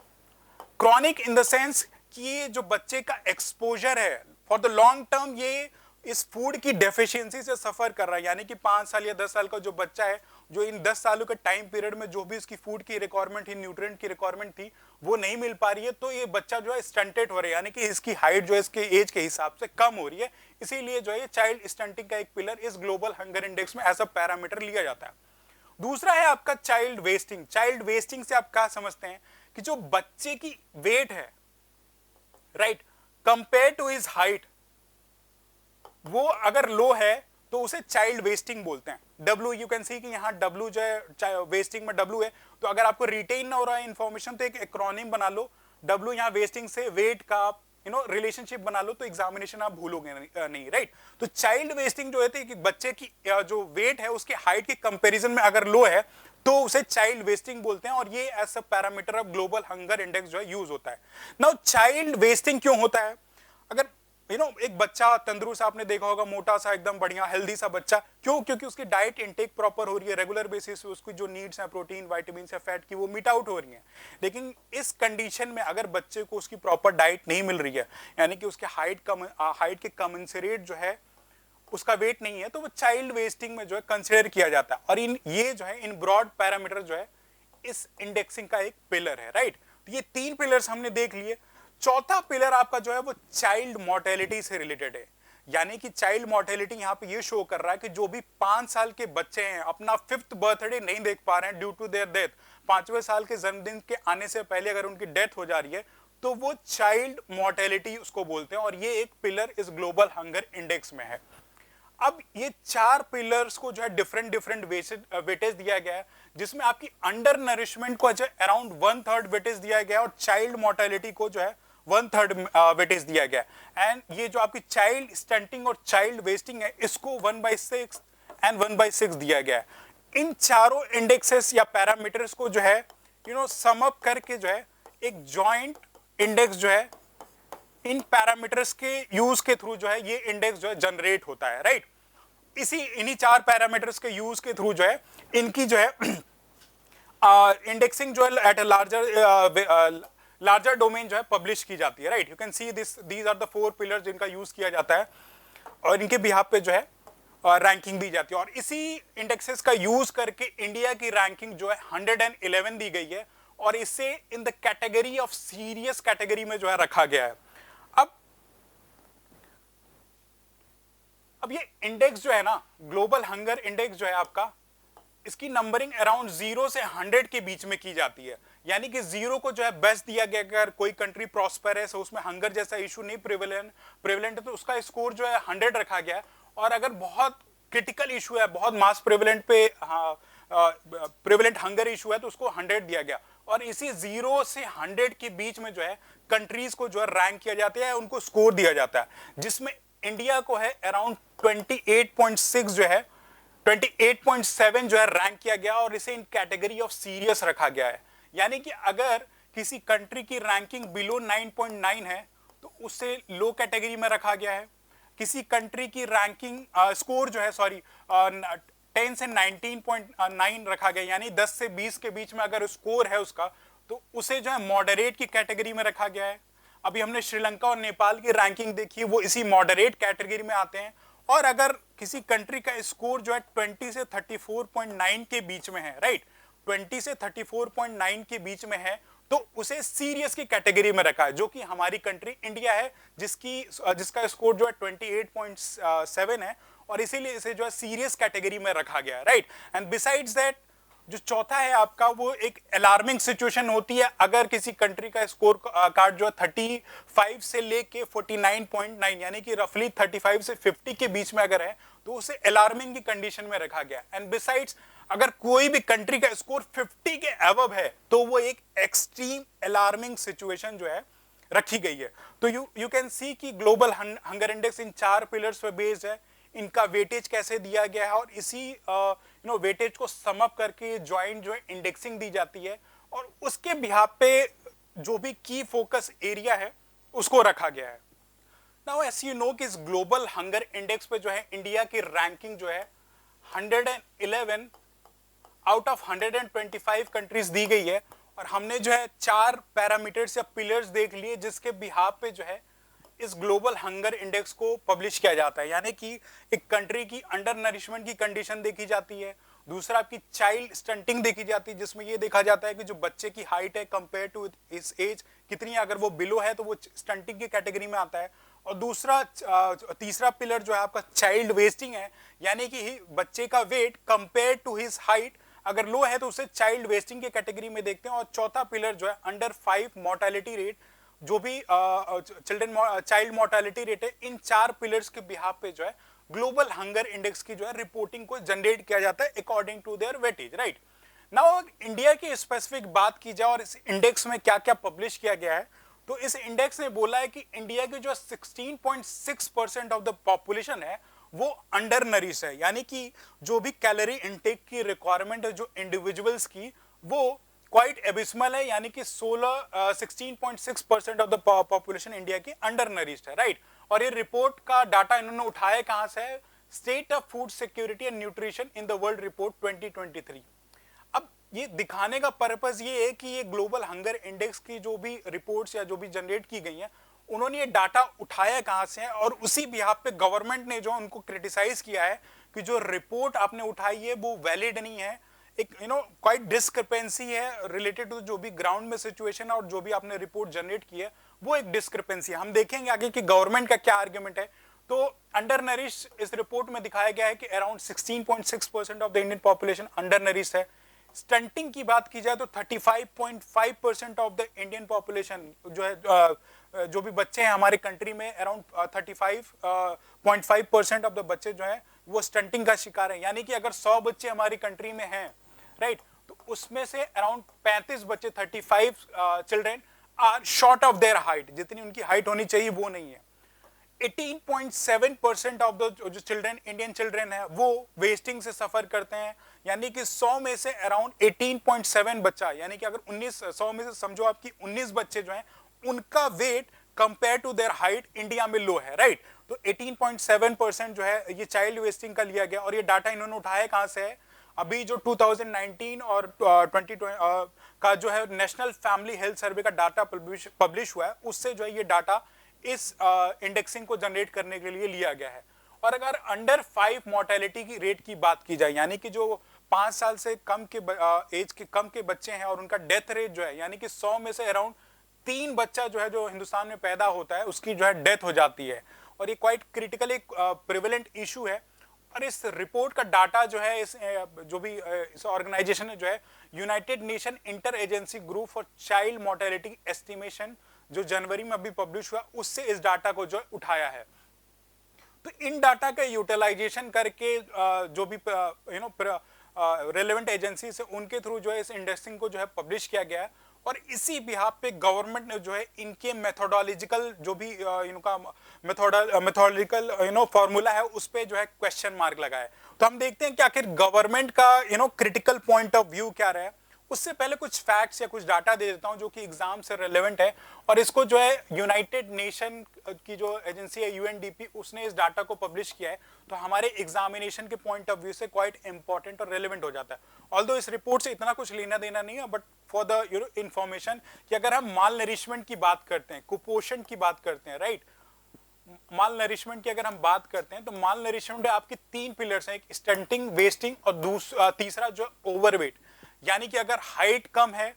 Chronic in the sense कि ये जो बच्चे का एक्सपोजर है फॉर द लॉन्ग टर्म, ये इस फूड की डेफिशिएंसी से सफर कर रहा है। यानी कि 5 साल या 10 साल का जो बच्चा है, जो इन 10 सालों के टाइम पीरियड में जो भी उसकी फूड की रिक्वायरमेंट थी, न्यूट्रिएंट की रिक्वायरमेंट थी, वो नहीं मिल पा रही है, तो ये बच्चा जो है स्टंटेड हो रहा है, यानी कि इसकी हाइट जो है इसके एज के हिसाब से कम हो रही है। इसीलिए जो है चाइल्ड स्टंटिंग का एक पिलर इस ग्लोबल हंगर इंडेक्स में ऐसा पैरामीटर लिया जाता है। दूसरा है आपका चाइल्ड वेस्टिंग। चाइल्ड वेस्टिंग से आप क्या समझते हैं कि जो बच्चे की वेट है, right, compare to his height, वो अगर लो है तो उसे चाइल्ड वेस्टिंग बोलते हैं। W, यू कैन सी कि यहाँ W जो है वेस्टिंग में W है, तो अगर आपको रिटेन ना हो रहा है इंफॉर्मेशन तो एक एक्रोनिम बना लो, W यहाँ वेस्टिंग से वेट का रिलेशनशिप बना लो, तो एग्जामिनेशन आप भूलोगे नहीं, राइट। तो चाइल्ड वेस्टिंग जो है कि बच्चे की जो वेट है उसके हाइट के कंपैरिजन में अगर लो है तो उसे चाइल्ड वेस्टिंग बोलते हैं, और ये as a parameter of global hunger index जो है यूज होता है। नाउ चाइल्ड वेस्टिंग क्यों होता है? अगर एक बच्चा तंदुरुस्त, आपने देखा होगा, मोटा सा एकदम बढ़िया हेल्दी सा बच्चा, क्यों? क्योंकि उसकी डाइट इंटेक प्रॉपर हो रही है, रेगुलर बेसिस पे उसकी जो नीड्स हैं प्रोटीन, विटामिन या फैट की, वो मीट आउट हो रही हैं। लेकिन इस कंडीशन में अगर बच्चे को उसकी प्रॉपर डाइट नहीं मिल रही है, यानी कि उसके हाइट के कमेंसरेट जो है उसका वेट नहीं है, तो वो चाइल्ड वेस्टिंग में जो है कंसिडर किया जाता है। और ये जो है इन ब्रॉड पैरामीटर जो है इस इंडेक्सिंग का एक पिलर है, राइट। तो ये 3 पिलर्स हमने देख लिए। चौथा पिलर आपका जो है वो चाइल्ड मोर्टेलिटी से रिलेटेड है। यानी कि चाइल्ड मोर्टेलिटी यहाँ पे ये शो कर रहा है कि जो भी 5 साल के बच्चे हैं अपना 5th बर्थडे नहीं देख पा रहे हैं ड्यू टू देयर डेथ, 5वें साल के जन्मदिन के आने से पहले अगर उनकी डेथ हो जा रही है तो वो चाइल्ड मोर्टेलिटी उसको बोलते हैं, और ये एक पिलर इस ग्लोबल हंगर इंडेक्स में है। अब ये 4 पिलर्स को जो है डिफरेंट वेटेज दिया गया है, जिसमें आपकी अंडर नरिशमेंट को जो अराउंड 1/3 वेटेज दिया गया है और चाइल्ड मोर्टेलिटी को जो है 1/3 वेटेज दिया गया। एंड ये जो आपकी चाइल्ड स्टंटिंग और चाइल्ड वेस्टिंग है, इसको 1/6 एंड 1/6 दिया गया है। इन चारों इंडेक्सेस या पैरामीटर्स को जो है सम अप करके जो है एक जॉइंट इंडेक्स जो है इन पैरामीटर्स के यूज के थ्रू जो है ये इंडेक्स जो है जनरेट होता है, राइट। इन्हीं 4 पैरामीटर्स के यूज के थ्रू जो है इनकी जो है इंडेक्सिंग जो है एट अ लार्जर डोमेन जो है पब्लिश की जाती है, right. You can see these are the 4 pillars जिनका यूज किया जाता है और इनके बिहाफ पे जो है रैंकिंग दी जाती है। और इसी इंडेक्सेस का यूज करके इंडिया की रैंकिंग जो है 111 दी गई है, और इसे in the category of serious category में जो है रखा गया है। अब ये इंडेक्स जो है ना, ग्लोबल हंगर इंडेक्स जो है आपका, इसकी नंबरिंग अराउंड 0 से 100 के बीच में की जाती है। यानी कि 0 को जो है बेस्ट दिया गया, अगर कोई कंट्री प्रॉस्पेरस है, उसमें हंगर जैसा इशू नहीं प्रेवलेंट है, तो उसका स्कोर जो है 100 रखा गया है। और अगर बहुत क्रिटिकल इशू है, बहुत मास प्रेवलेंट पे प्रेवलेंट हंगर इशू है, तो उसको 100 दिया गया। और इसी 0 से 100 के बीच में जो है कंट्रीज को जो है रैंक किया जाता है, उनको स्कोर दिया जाता है, जिसमें इंडिया को है अराउंड 28.6 जो है 28.7 जो है रैंक किया गया, और इसे इन कैटेगरी ऑफ सीरियस रखा गया है। यानी कि अगर किसी कंट्री की रैंकिंग बिलो 9.9 है तो उसे लो कैटेगरी में रखा गया है। किसी कंट्री की रैंकिंग स्कोर जो है 10 से 19.9 रखा गया, यानी 10 से 20 के बीच में अगर स्कोर है उसका, तो उसे जो है मॉडरेट की कैटेगरी में रखा गया है। अभी हमने श्रीलंका और नेपाल की रैंकिंग देखी, वो इसी मॉडरेट कैटेगरी में आते हैं। और अगर किसी कंट्री का स्कोर जो है 20 से 34.9 के बीच में है, राइट, 20 से 34.9 के बीच में है, तो उसे सीरियस की कैटेगरी में रखा है, जो कि हमारी कंट्री इंडिया है, जिसका स्कोर जो है 28.7 है, और इसीलिए इसे जो है सीरियस कैटेगरी में रखा गया है, राइट। एंड बिसाइड्स दैट जो चौथा है आपका, वो एक अलार्मिंग सिचुएशन होती है अगर किसी कंट्री का स्कोर कार्ड जो है 35 से लेके 49.9 यानी कि रफली 35 से 50 के बीच में अगर है, तो उसे अलार्मिंग की कंडीशन में रखा गया। एंड बिसाइड्स अगर कोई भी कंट्री का स्कोर 50 के अबव है, तो वो एक एक्सट्रीम अलार्मिंग सिचुएशन जो है रखी गई है। तो यू कैन सी कि ग्लोबल हंगर इंडेक्स इन 4 पिलर्स पे बेस्ड है, इनका वेटेज कैसे दिया गया है, और इसी वेटेज को सम अप करके ज्वाइंट जो है इंडेक्सिंग दी जाती है, और उसके बिहाफ पे जो भी की फोकस एरिया है उसको रखा गया है। नाउ एस यू नो कि इस ग्लोबल हंगर इंडेक्स पे जो है इंडिया की रैंकिंग जो है 111 आउट ऑफ 125 कंट्रीज दी गई है, और हमने जो है 4 पैरामीटर्स या पिलर्स देख लिए जिसके बिहाफ पे जो है इस ग्लोबल हंगर इंडेक्स को पब्लिश किया जाता है। यानी कि एक कंट्री की अंडर नरिशमेंट की कंडीशन देखी जाती है, दूसरा आपकी चाइल्ड स्टंटिंग देखी जाती है जिसमें ये देखा जाता है कि जो बच्चे की हाइट है कंपेयर टू इस एज कितनी है, अगर वो बिलो है तो वो स्टंटिंग की कैटेगरी में आता है। और दूसरा तीसरा पिलर जो है आपका चाइल्ड वेस्टिंग है, यानी कि बच्चे का weight compare to his height अगर लो है तो उसे चाइल्ड वेस्टिंग की कैटेगरी में देखते हैं। और चौथा पिलर जो है अंडर 5 मोर्टेलिटी रेट, जो भी चाइल्ड मोर्टेलिटी रेट है, इन 4 पिलर्स के बिहाफ पे जो है ग्लोबल हंगर इंडेक्स की जो है रिपोर्टिंग को जनरेट किया जाता है according to their weightage, right. Now India की स्पेसिफिक बात की जाए और इस इंडेक्स में क्या क्या पब्लिश किया गया है, तो इस इंडेक्स ने बोला है कि इंडिया की जो 16.6% ऑफ द पॉपुलेशन है वो अंडर नरिश है, यानी कि जो भी कैलोरी इनटेक की रिक्वायरमेंट है जो इंडिविजुअल्स की वो क्वाइट एबिस्मल है, यानी कि 16.6% ऑफ द पॉपुलेशन इंडिया की अंडर नरिश्ड है, राइट। और ये रिपोर्ट का डाटा इन्होंने उठाया कहां से है, state of food security and nutrition in the world report 2023। अब ये दिखाने का पर्पस ये है कि ये ग्लोबल हंगर इंडेक्स की जो भी रिपोर्ट्स या जो भी जनरेट की गई हैं उन्होंने ये डाटा उठाया कहां से है, और उसी बिहाफ पे गवर्नमेंट ने जो उनको क्रिटिसाइज किया है कि जो रिपोर्ट आपने उठाई है वो वैलिड नहीं है, एक क्वाइट डिस्क्रिपेंसी है रिलेटेड टू जो भी ग्राउंड में सिचुएशन है और जो भी आपने रिपोर्ट जनरेट की है वो एक डिस्क्रिपेंसी है। हम देखेंगे आगे कि गवर्नमेंट का क्या आर्गुमेंट है। तो अंडर नरिश इस रिपोर्ट में दिखाया गया है कि around 16.6% of the Indian population under nourish है। स्टंटिंग की बात की जाए तो 35.5% ऑफ द इंडियन पॉपुलेशन जो है जो भी बच्चे हैं हमारे कंट्री में अराउंड 35.5% ऑफ द बच्चे जो है वो स्टंटिंग का शिकार है, यानी कि अगर 100 बच्चे हमारी कंट्री में हैं, राइट, तो उसमें से अराउंड 35 बच्चे 35 children are short of their height, जितनी उनकी हाइट होनी चाहिए वो नहीं है। 18.7% ऑफ द जो चिल्ड्रेन इंडियन चिल्ड्रेन है वो वेस्टिंग से सफर करते हैं, यानी कि 100 में से अराउंड 18.7 बच्चा, यानी कि अगर 100 में से समझो आपकी 19 बच्चे जो हैं उनका weight compare to their height India में लो है, राइट। तो 18.7% जो है ये चाइल्ड वेस्टिंग का लिया गया, और ये डाटा इन्होंने उठाया कहां से है, अभी जो 2019 और 2020 का जो है नेशनल फैमिली हेल्थ सर्वे का डाटा पब्लिश हुआ है, उससे जो है ये डाटा इस इंडेक्सिंग को जनरेट करने के लिए लिया गया है। और अगर अंडर 5 मोर्टेलिटी की रेट की बात की जाए, यानी कि जो 5 साल से कम के एज के कम के बच्चे हैं और उनका डेथ रेट जो है, यानी कि 100 में से अराउंड 3 बच्चा जो है जो हिंदुस्तान में पैदा होता है उसकी जो है डेथ हो जाती है, और ये क्वाइट क्रिटिकल एक प्रिवेलेंट इशू है। और इस रिपोर्ट का डाटा जो है इस जो भी इस ऑर्गेनाइजेशन ने जो है United nation inter agency group for child mortality estimation जो जनवरी में अभी पब्लिश हुआ उससे इस डाटा को जो उठाया है। तो इन डाटा का यूटिलाइजेशन करके जो भी रेलेवेंट एजेंसी से उनके थ्रू जो है इस इंडेक्सिंग को जो है पब्लिश किया गया है, और इसी बिहाफ पे गवर्नमेंट ने जो है इनके मेथोडोलॉजिकल जो भी इनका मेथोडोलॉजिकल फॉर्मूला है उस पे जो है क्वेश्चन मार्क लगाया है। तो हम देखते हैं कि आखिर गवर्नमेंट का क्रिटिकल पॉइंट ऑफ व्यू क्या रहा है। उससे पहले कुछ फैक्ट्स या कुछ डाटा दे देता हूं जो कि एग्जाम से रेलेवेंट है, और इसको जो है यूनाइटेड नेशन की जो एजेंसी है यूएनडीपी उसने इस डाटा को पब्लिश किया है, तो हमारे एग्जामिनेशन के पॉइंट ऑफ व्यू से क्वाइट इंपॉर्टेंट और रेलेवेंट हो जाता है। ऑल्दो इस रिपोर्ट से इतना कुछ लेना देना नहीं है, बट फॉर द इंफॉर्मेशन कि अगर हम माल नरिशमेंट की बात करते हैं, कुपोषण की बात करते हैं, राइट, माल नरिशमेंट की अगर हम बात करते हैं तो माल नरिशमेंट आपके 3 पिलर्स हैं, एक स्टंटिंग, वेस्टिंग और तीसरा जो ओवरवेट, यानी कि अगर हाइट कम है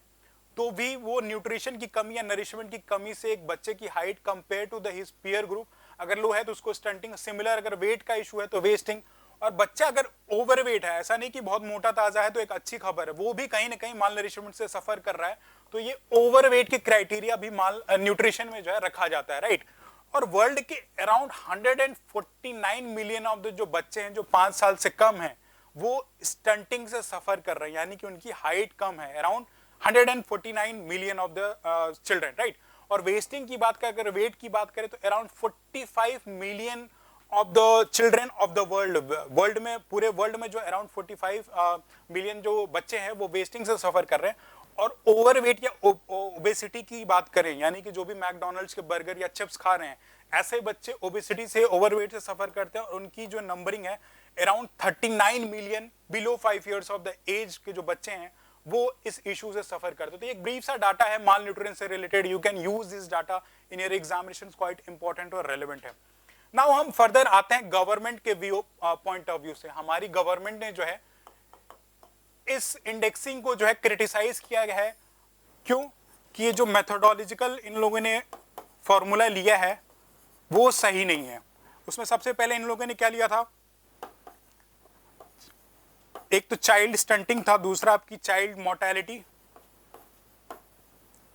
तो भी वो न्यूट्रिशन की कमी या नरिशमेंट की कमी से एक बच्चे की height compare to the his peer group अगर लो है तो उसको स्टंटिंग, सिमिलर अगर वेट का इशू है तो वेस्टिंग, और बच्चा अगर ओवरवेट है, ऐसा नहीं कि बहुत मोटा ताजा है तो एक अच्छी खबर है, वो भी कहीं ना कहीं माल नरिशमेंट से सफर कर रहा है, तो ये ओवरवेट के क्राइटेरिया भी माल न्यूट्रिशन में जो है रखा जाता है, राइट। और वर्ल्ड के अराउंड 149 मिलियन ऑफ द जो बच्चे हैं जो 5 साल से कम हैं वो स्टंटिंग से सफर कर रहे हैं, यानी कि उनकी हाइट कम है, around 149 million of the children, right. और वेस्टिंग की बात करें, वेट की बात करें तो around 45 million of the children of the world में, पूरे वर्ल्ड में जो अराउंड 45 मिलियन जो बच्चे हैं वो वेस्टिंग से सफर कर रहे हैं। और ओवरवेट या ओबेसिटी की बात करें, यानी कि जो भी मैकडॉनल्ड्स के बर्गर या चिप्स खा रहे हैं, ऐसे बच्चे ओबेसिटी से, ओवरवेट से सफर करते हैं और उनकी जो नंबरिंग है around 39 million below 5 years of the age के जो बच्चे हैं वो इस इशू से सफर करते हैं। तो एक ब्रीफ सा डाटा है माल न्यूट्रिशन से related, you can use this data in your examination, quite important और रेलेवेंट है। नाउ हम फर्दर आते हैं गवर्नमेंट के व्यू पॉइंट ऑफ व्यू से। हमारी गवर्नमेंट ने जो है इस इंडेक्सिंग को जो है क्रिटिसाइज किया गया है। क्यों? कि ये जो मेथोडोलॉजिकल इन लोगों ने फॉर्मूला लिया है वो सही नहीं है। उसमें सबसे पहले इन लोगों ने क्या लिया था, एक तो चाइल्ड स्टंटिंग था, दूसरा आपकी चाइल्ड मोर्टेलिटी,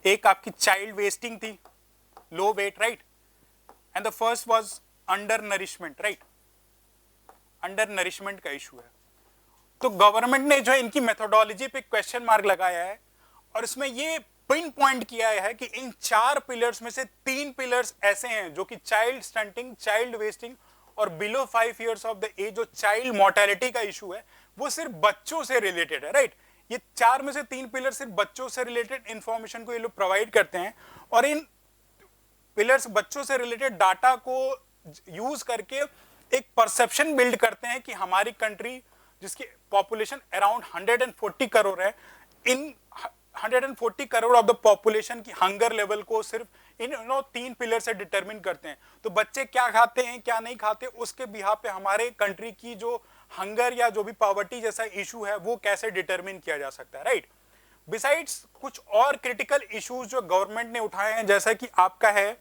एक आपकी चाइल्ड वेस्टिंग थी, low weight, right, and the first was undernourishment, right, undernourishment का इशू है। तो गवर्नमेंट ने जो है इनकी मेथोडोलॉजी पे क्वेश्चन मार्क लगाया है और इसमें ये पिन पॉइंट किया है कि इन 4 पिलर्स में से 3 पिलर्स ऐसे हैं जो कि चाइल्ड स्टंटिंग, चाइल्ड वेस्टिंग और below 5 years of the age जो चाइल्ड मोर्टेलिटी का इशू है वो सिर्फ बच्चों से रिलेटेड है, राइट। ये 4 में से 3 पिलर सिर्फ बच्चों से रिलेटेड इंफॉर्मेशन को ये लोग प्रोवाइड करते हैं और इन पिलर्स बच्चों से रिलेटेड डाटा को यूज करके एक परसेप्शन बिल्ड करते हैं कि हमारी कंट्री जिसकी पॉपुलेशन अराउंड 140 करोड़ है, इन 140 करोड़ ऑफ द पॉपुलेशन की हंगर लेवल को सिर्फ इन 3 पिलर से डिटरमिन करते हैं। तो बच्चे क्या खाते हैं क्या नहीं खाते उसके बिहाफ पे हमारे कंट्री की जो हंगर या जो भी पॉवर्टी जैसा इशू है वो कैसे डिटरमिन किया जा सकता है, राइट। बिसाइड्स कुछ और क्रिटिकल इश्यूज जो गवर्नमेंट ने उठाए हैं, जैसा कि आपका है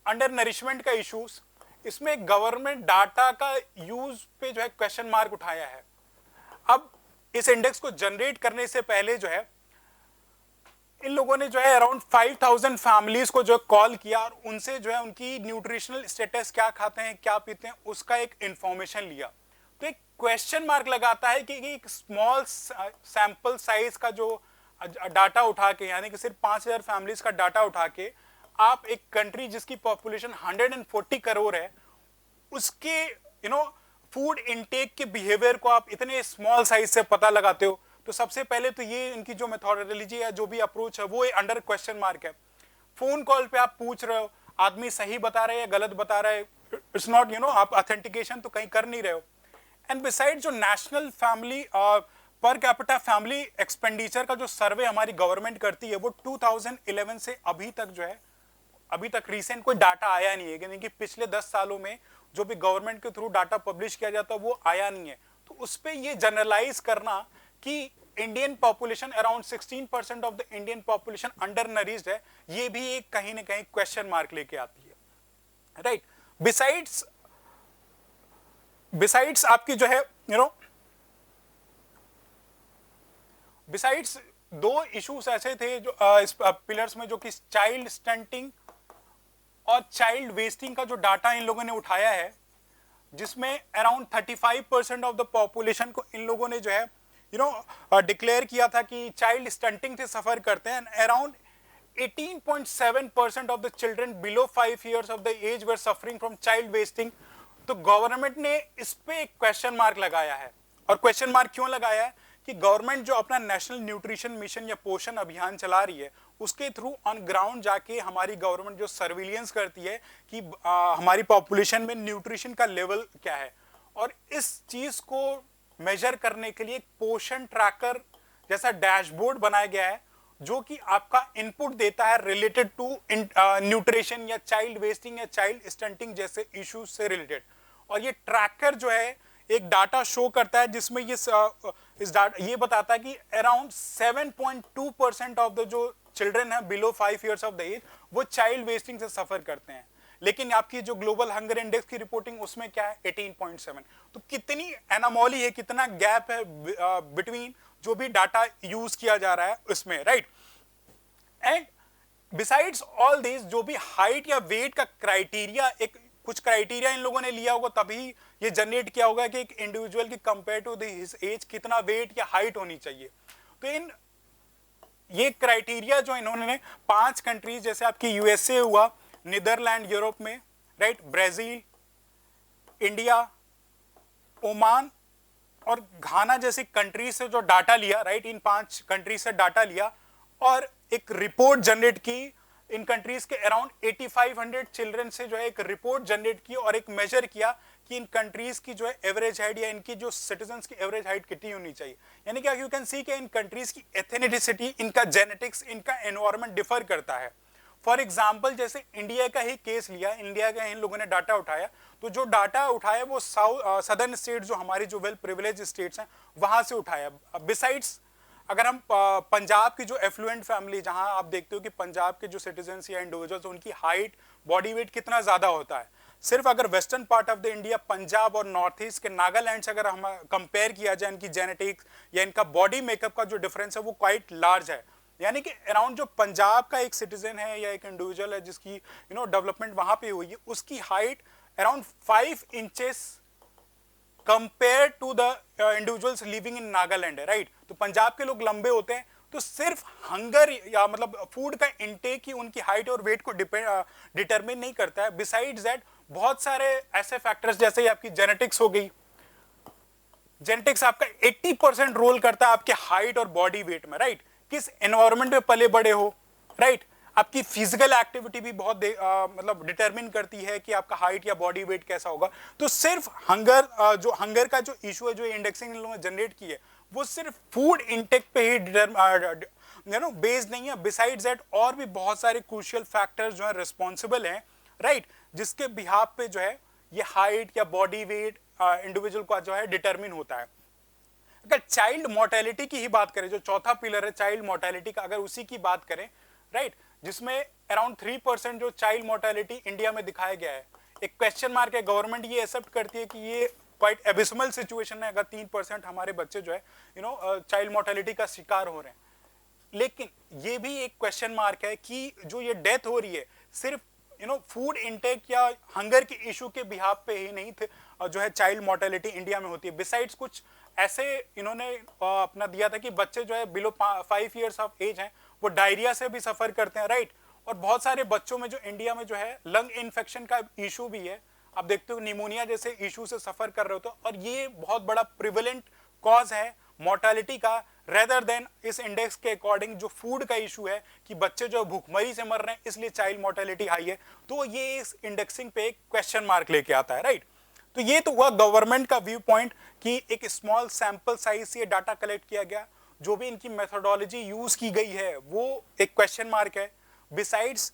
अंडर नरिशमेंट का इश्यूज, इसमें गवर्नमेंट डाटा का यूज पे जो है क्वेश्चन मार्क उठाया है। अब इस इंडेक्स को जनरेट करने से पहले जो है इन लोगों ने जो है अराउंड 5000 फैमिलीज को जो कॉल किया और उनसे जो है उनकी न्यूट्रिशनल स्टेटस, क्या खाते हैं क्या पीते हैं, उसका एक इंफॉर्मेशन लिया। तो एक क्वेश्चन मार्क लगाता है कि एक स्मॉल सैंपल साइज का जो डाटा उठा के, यानी कि सिर्फ 5000 फैमिलीज का डाटा उठा के आप एक कंट्री जिसकी पॉपुलेशन 140 करोड़ है उसके फूड इनटेक के बिहेवियर को आप इतने स्मॉल साइज से पता लगाते हो। तो सबसे पहले तो ये इनकी जो मेथोडोलॉजी है, जो भी अप्रोच है, वो अंडर क्वेश्चन मार्क है। फोन कॉल पे आप पूछ रहे हो आदमी सही बता रहा है या गलत बता रहा है, इट्स नॉट आप ऑथेंटिकेशन तो कहीं कर नहीं रहे हो। एंड बिसाइड जो national family per capita family expenditure का जो सर्वे हमारी गवर्नमेंट करती है वो 2011 से अभी तक जो है, अभी तक रिसेंट कोई डाटा आया नहीं है, यानी कि पिछले 10 सालों में जो भी गवर्नमेंट के थ्रू डाटा पब्लिश किया जाता है वो आया नहीं है। तो उस पे ये जनरलाइज करना कि Indian population around 16% of the Indian population under nourished है, ये भी एक कहीं ना कहीं क्वेश्चन मार्क लेके आती है, राइट। बिसाइड्स आपकी जो है बिसाइड्स 2 इश्यूज ऐसे थे जो इस पिलर्स में, जो कि चाइल्ड स्टंटिंग और चाइल्ड वेस्टिंग का जो डाटा इन लोगों ने उठाया है, जिसमें अराउंड 35% ऑफ द पॉपुलेशन को इन लोगों ने जो है डिक्लेयर किया था कि चाइल्ड स्टंटिंग से सफर करते हैं। Around 18.7% of the children below 5 years of the age were suffering from child wasting. तो गवर्नमेंट ने इस पे एक क्वेश्चन मार्क लगाया है। और क्वेश्चन मार्क क्यों लगाया है कि गवर्नमेंट जो अपना नेशनल न्यूट्रिशन मिशन या पोषण अभियान चला रही है उसके थ्रू ऑन ग्राउंड जाके हमारी गवर्नमेंट जो सर्विलियंस करती है कि हमारी पॉपुलेशन में न्यूट्रिशन का लेवल क्या है, और इस चीज को मेजर करने के लिए एक पोषण ट्रैकर जैसा डैशबोर्ड बनाया गया है जो कि आपका इनपुट देता है रिलेटेड टू न्यूट्रिशन या चाइल्ड वेस्टिंग या चाइल्ड स्टंटिंग जैसे इश्यूज से रिलेटेड। और ये ट्रैकर जो है एक डाटा शो करता है जिसमें ये बताता है कि अराउंड 7.2% ऑफ द जो चिल्ड्रन है below 5 years of the age वो चाइल्ड वेस्टिंग से सफर करते हैं। लेकिन आपकी जो ग्लोबल हंगर इंडेक्स की रिपोर्टिंग उसमें क्या है 18.7। तो कितनी एनामोली है, कितना गैप है बिटवीन जो भी डाटा यूज किया जा रहा है उसमें, right. And besides all this जो भी हाइट या वेट का क्राइटेरिया, एक कुछ क्राइटेरिया इन लोगों ने लिया होगा तभी ये जनरेट किया होगा कि एक इंडिविजुअल की कंपेयर टू हिज एज कितना वेट या हाइट होनी चाहिए। तो इन ये क्राइटेरिया जो इन्होंने 5 कंट्रीज जैसे आपकी यूएसए हुआ, नीदरलैंड यूरोप में, राइट, ब्राजील, इंडिया, ओमान और घाना जैसी कंट्री से जो डाटा लिया, राइट, इन 5 कंट्री से डाटा लिया और एक रिपोर्ट जनरेट की। इन कंट्रीज के अराउंड 8500 चिल्ड्रन से जो है एक रिपोर्ट जनरेट की और एक मेजर किया कि इन कंट्रीज की जो है एवरेज हाइट या इनकी जो सिटीजन्स की एवरेज हाइट कितनी होनी चाहिए। यानी कि यू कैन सी कि इन कंट्रीज की एथेनिसिटी, इनका जेनेटिक्स, इनका एनवायरमेंट डिफर करता है। फॉर एग्जाम्पल जैसे इंडिया का ही केस लिया, इंडिया का इन लोगों ने डाटा उठाया, तो जो डाटा उठाया वो सदर्न स्टेट जो हमारी जो वेल प्रिविलेज स्टेट्स हैं वहां से उठाया। बिसाइड्स अगर हम पंजाब की जो एफ्लुएंट फैमिली, जहां आप देखते हो कि पंजाब के जो सिटीजन्स या इंडिविजुअल्स उनकी हाइट, बॉडी वेट कितना ज्यादा होता है, सिर्फ अगर western part of the India, Punjab और नॉर्थ ईस्ट के नागालैंड से अगर हम कंपेयर किया जाए इनकी जेनेटिक्स या इनका बॉडी मेकअप का जो डिफरेंस है वो क्वाइट लार्ज है। यानी कि अराउंड जो पंजाब का एक सिटीजन है या एक इंडिविजुअल है जिसकी डेवलपमेंट वहां पे हुई है, उसकी height around 5 inches compare to the individuals living in Nagaland है, राइट। तो पंजाब के लोग लंबे होते हैं, तो सिर्फ हंगर या मतलब फूड का इनटेक ही उनकी हाइट और वेट को डिटरमिन नहीं करता है। बिसाइड्स दैट बहुत सारे ऐसे फैक्टर्स जैसे आपकी जेनेटिक्स हो गई, जेनेटिक्स आपका 80% रोल करता है आपके हाइट और बॉडी वेट में, राइट। किस एनवायरनमेंट में पले बड़े हो, राइट। आपकी फिजिकल एक्टिविटी भी बहुत मतलब डिटरमिन करती है कि आपका हाइट या बॉडी वेट कैसा होगा। तो सिर्फ हंगर का जो इशू है, जो इंडेक्सिंग इन लोगों ने जनरेट की है, वो सिर्फ फूड इंटेक पे ही बेस्ड नहीं है। बिसाइड्स दैट और भी बहुत सारे क्रूशियल फैक्टर्स जो है रिस्पॉन्सिबल हैं, राइट, जिसके बिहाफ पे जो है ये हाइट या बॉडी वेट इंडिविजुअल का जो है डिटरमिन होता है। अगर चाइल्ड मोर्टेलिटी की ही बात करें, जो चौथा पिलर है चाइल्ड मोर्टेलिटी का, अगर उसी की बात करें, राइट, जिसमें अराउंड 3% जो चाइल्ड मोर्टेलिटी इंडिया में दिखाया गया है, एक क्वेश्चन मार्क है। गवर्नमेंट ये एक्सेप्ट करती है कि ये क्वाइट एबिसमल सिचुएशन है अगर 3% हमारे बच्चे जो है चाइल्ड मोर्टेलिटी का शिकार हो रहे हैं। लेकिन ये भी एक क्वेश्चन मार्क है कि जो ये डेथ हो रही है सिर्फ फूड इनटेक या हंगर के इशू के बिहाफ पे ही नहीं थे, जो है चाइल्ड मोर्टेलिटी इंडिया में होती है। बिसाइड्स कुछ ऐसे इन्होंने अपना दिया था कि बच्चे जो है बिलो 5 इयर्स ऑफ एज हैं वो डायरिया से भी सफर करते हैं, राइट। और बहुत सारे बच्चों में जो इंडिया में जो है लंग इन्फेक्शन का इशू भी है, आप देखते हो निमोनिया जैसे इशू से सफर कर रहे हो। तो और ये बहुत बड़ा प्रिवेलेंट कॉज है मोर्टेलिटी का, रेदर देन इस इंडेक्स के अकॉर्डिंग जो फूड का इशू है कि बच्चे जो भूखमरी से मर रहे हैं इसलिए चाइल्ड मोर्टेलिटी हाई है। तो ये इस इंडेक्सिंग पे एक क्वेश्चन मार्क लेके आता है, राइट। तो ये तो हुआ गवर्नमेंट का व्यू पॉइंट कि एक स्मॉल सैंपल साइज से डाटा कलेक्ट किया गया, जो भी इनकी मेथोडोलॉजी यूज की गई है वो एक क्वेश्चन मार्क है। बिसाइड्स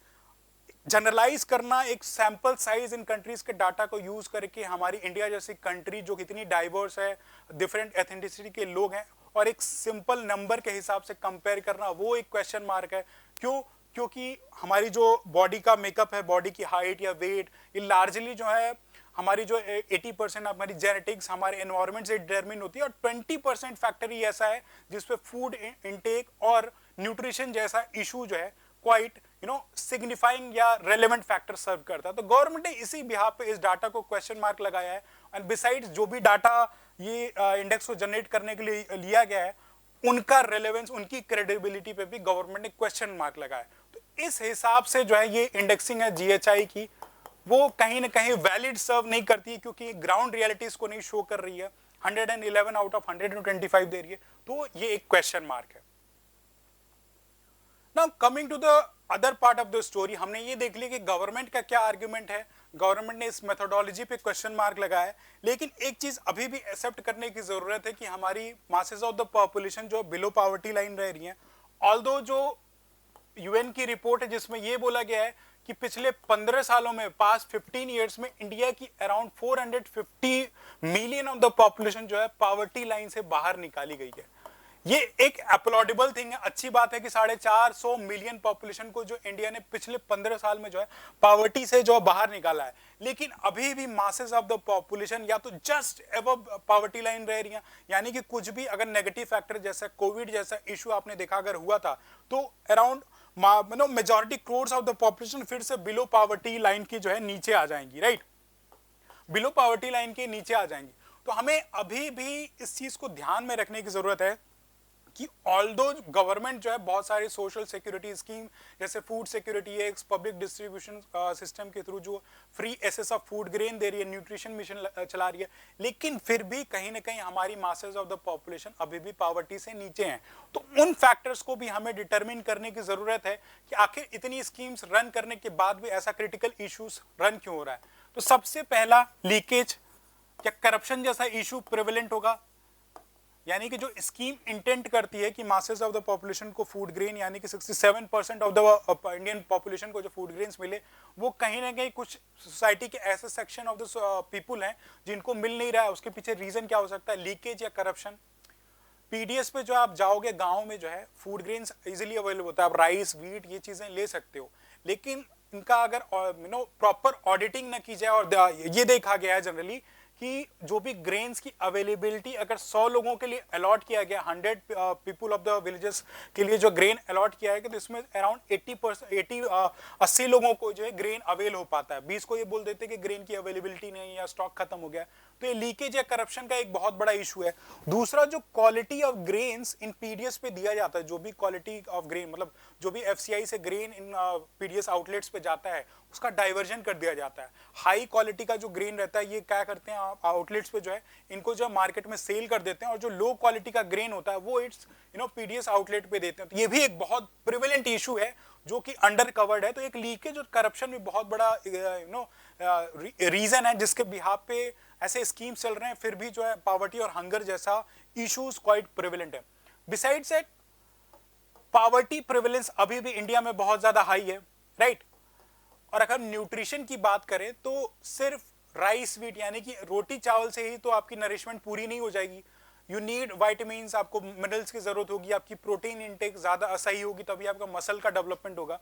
जनरलाइज करना एक सैंपल साइज इन कंट्रीज के डाटा को यूज करके हमारी इंडिया जैसी कंट्री जो कितनी डाइवर्स है, डिफरेंट एथेंटिसिटी के लोग हैं, और एक सिंपल नंबर के हिसाब से कंपेयर करना वो एक क्वेश्चन मार्क है। क्यों? क्योंकि हमारी जो बॉडी का मेकअप है, बॉडी की हाइट या वेट, ये लार्जली जो है हमारी जो 80% हमारी जेनेटिक्स हमारे एनवायरनमेंट से डिटरमिन होती है, और 20% फैक्टर ही ऐसा है जिसपे फूड इनटेक और न्यूट्रिशन जैसा इशू जो है क्वाइट सिग्निफाइंग या रेलेवेंट फैक्टर सर्व करता है। तो गवर्नमेंट ने इसी बिहाफ पे इस डाटा को क्वेश्चन मार्क लगाया है। एंड बिसाइड्स जो भी डाटा ये इंडेक्स को जनरेट करने के लिए लिया गया है, उनका रेलेवेंस, उनकी क्रेडिबिलिटी पे भी गवर्नमेंट ने क्वेश्चन मार्क लगाया। तो इस हिसाब से जो है ये इंडेक्सिंग है जीएचआई की, वो कहीं ना कहीं वैलिड सर्व नहीं करती है, क्योंकि ग्राउंड रियलिटीज को नहीं शो कर रही है। 111 आउट ऑफ 125 दे रही है, तो ये एक क्वेश्चन मार्क है। Now coming to the other part of the story, हमने ये देख लिया कि गवर्नमेंट का क्या आर्ग्यूमेंट है, गवर्नमेंट ने इस मेथोडोलॉजी पे क्वेश्चन मार्क लगाया है। लेकिन एक चीज अभी भी एक्सेप्ट करने की जरूरत है कि हमारी मासेस ऑफ द पॉपुलेशन जो बिलो पॉवर्टी लाइन रह रही है। ऑल्दो जो यूएन की रिपोर्ट है जिसमें ये बोला गया है कि पिछले 15 सालों में, पास्ट 15 इयर्स में इंडिया की around 450 million of the population जो है पॉवर्टी लाइन से बाहर निकाली गई है। ये एक अपलॉडेबल थिंग है, अच्छी बात है कि 450 मिलियन पॉपुलेशन को जो इंडिया ने पिछले 15 साल में जो है पॉवर्टी से जो बाहर निकाला है। लेकिन अभी भी मासेस ऑफ द पॉपुलेशन या तो जस्ट अबव पॉवर्टी लाइन रह रही है, यानी कि कुछ भी अगर नेगेटिव फैक्टर जैसा कोविड जैसा इशू आपने देखा अगर हुआ था, तो around majority crores of the population फिर से बिलो पॉवर्टी लाइन की जो है नीचे आ जाएंगी, राइट, बिलो पॉवर्टी लाइन के नीचे आ जाएंगी। तो हमें अभी भी इस चीज को ध्यान में रखने की जरूरत है कि ऑल्दो गवर्नमेंट जो है बहुत सारी सोशल सिक्योरिटी स्कीम जैसे food security act, public distribution system के थ्रू जो free access of food grain दे रही है, न्यूट्रिशन मिशन चला रही है, लेकिन फिर भी कहीं ना कहीं हमारी मासेस ऑफ द पॉपुलेशन अभी भी पॉवर्टी से नीचे हैं। तो उन फैक्टर्स को भी हमें डिटरमिन करने की जरूरत है कि आखिर इतनी स्कीम्स रन करने के बाद भी ऐसा क्रिटिकल इश्यूज रन क्यों हो रहा है। तो सबसे पहला लीकेज या करप्शन जैसा इशू प्रेवलेंट होगा, यानी कि जो स्कीम इंटेंट करती है कि मासेस ऑफ द पॉपुलेशन को फूड ग्रेन यानी कि 67% ऑफ द इंडियन पॉपुलेशन को जो फूड ग्रेन्स मिले, वो कहीं ना कहीं कुछ सोसाइटी के ऐसे सेक्शन ऑफ द पीपुल हैं जिनको मिल नहीं रहा है। उसके पीछे रीजन क्या हो सकता है? लीकेज या करप्शन। पीडीएस पे जो आप जाओगे गांव में जो है फूड ग्रेन्स इजीली अवेलेबल होता है, आप राइस वीट ये चीजें ले सकते हो, लेकिन इनका अगर प्रॉपर ऑडिटिंग ना की जाए और ये देखा गया है जनरली कि जो भी ग्रेन्स की अवेलेबिलिटी अगर 100 लोगों के लिए अलॉट किया गया, 100 पीपल ऑफ द विलेजेस के लिए जो ग्रेन अलॉट किया है, तो इसमें अराउंड 80 लोगों को जो है ग्रेन अवेल हो पाता है। 20 को ये बोल देते हैं कि ग्रेन की अवेलेबिलिटी नहीं या स्टॉक खत्म हो गया। तो ये लीकेज या करप्शन का एक बहुत बड़ा इशू है। दूसरा, जो quality of grains in PDS पे दिया जाता है, जो भी क्वालिटी ऑफ ग्रेन मतलब जो भी एफसीआई से ग्रेन इन पीडीएस आउटलेट्स पे जाता है उसका डाइवर्जन कर दिया जाता है। हाई क्वालिटी का जो ग्रेन रहता है ये क्या करते हैं आउटलेट्स पे जो है इनको जो मार्केट में सेल कर देते हैं, और जो लो क्वालिटी का ग्रेन होता है वो इट्स पीडीएस आउटलेट पे देते हैं। तो ये भी एक बहुत प्रिवेलेंट इशू है जो कि अंडर कवर्ड है। तो एक लीकेज और करप्शन भी बहुत बड़ा रीजन है जिसके बिहाफ पे ऐसे स्कीम चल रहे हैं, फिर भी जो है पॉवर्टी और हंगर जैसा इश्यूज क्वाइट प्रिवेलेंट है। बिसाइड्स दैट पॉवर्टी प्रिवेलेंस अभी भी इंडिया में बहुत ज्यादा हाई है, राइट। और अगर न्यूट्रिशन की बात करें तो सिर्फ राइस वीट यानी कि रोटी चावल से ही तो आपकी नरिशमेंट पूरी नहीं हो जाएगी। यू नीड वाइटामिन्स, आपको मिनरल्स की जरूरत होगी, आपकी प्रोटीन इंटेक ज्यादा सही होगी तभी आपका मसल का डेवलपमेंट होगा।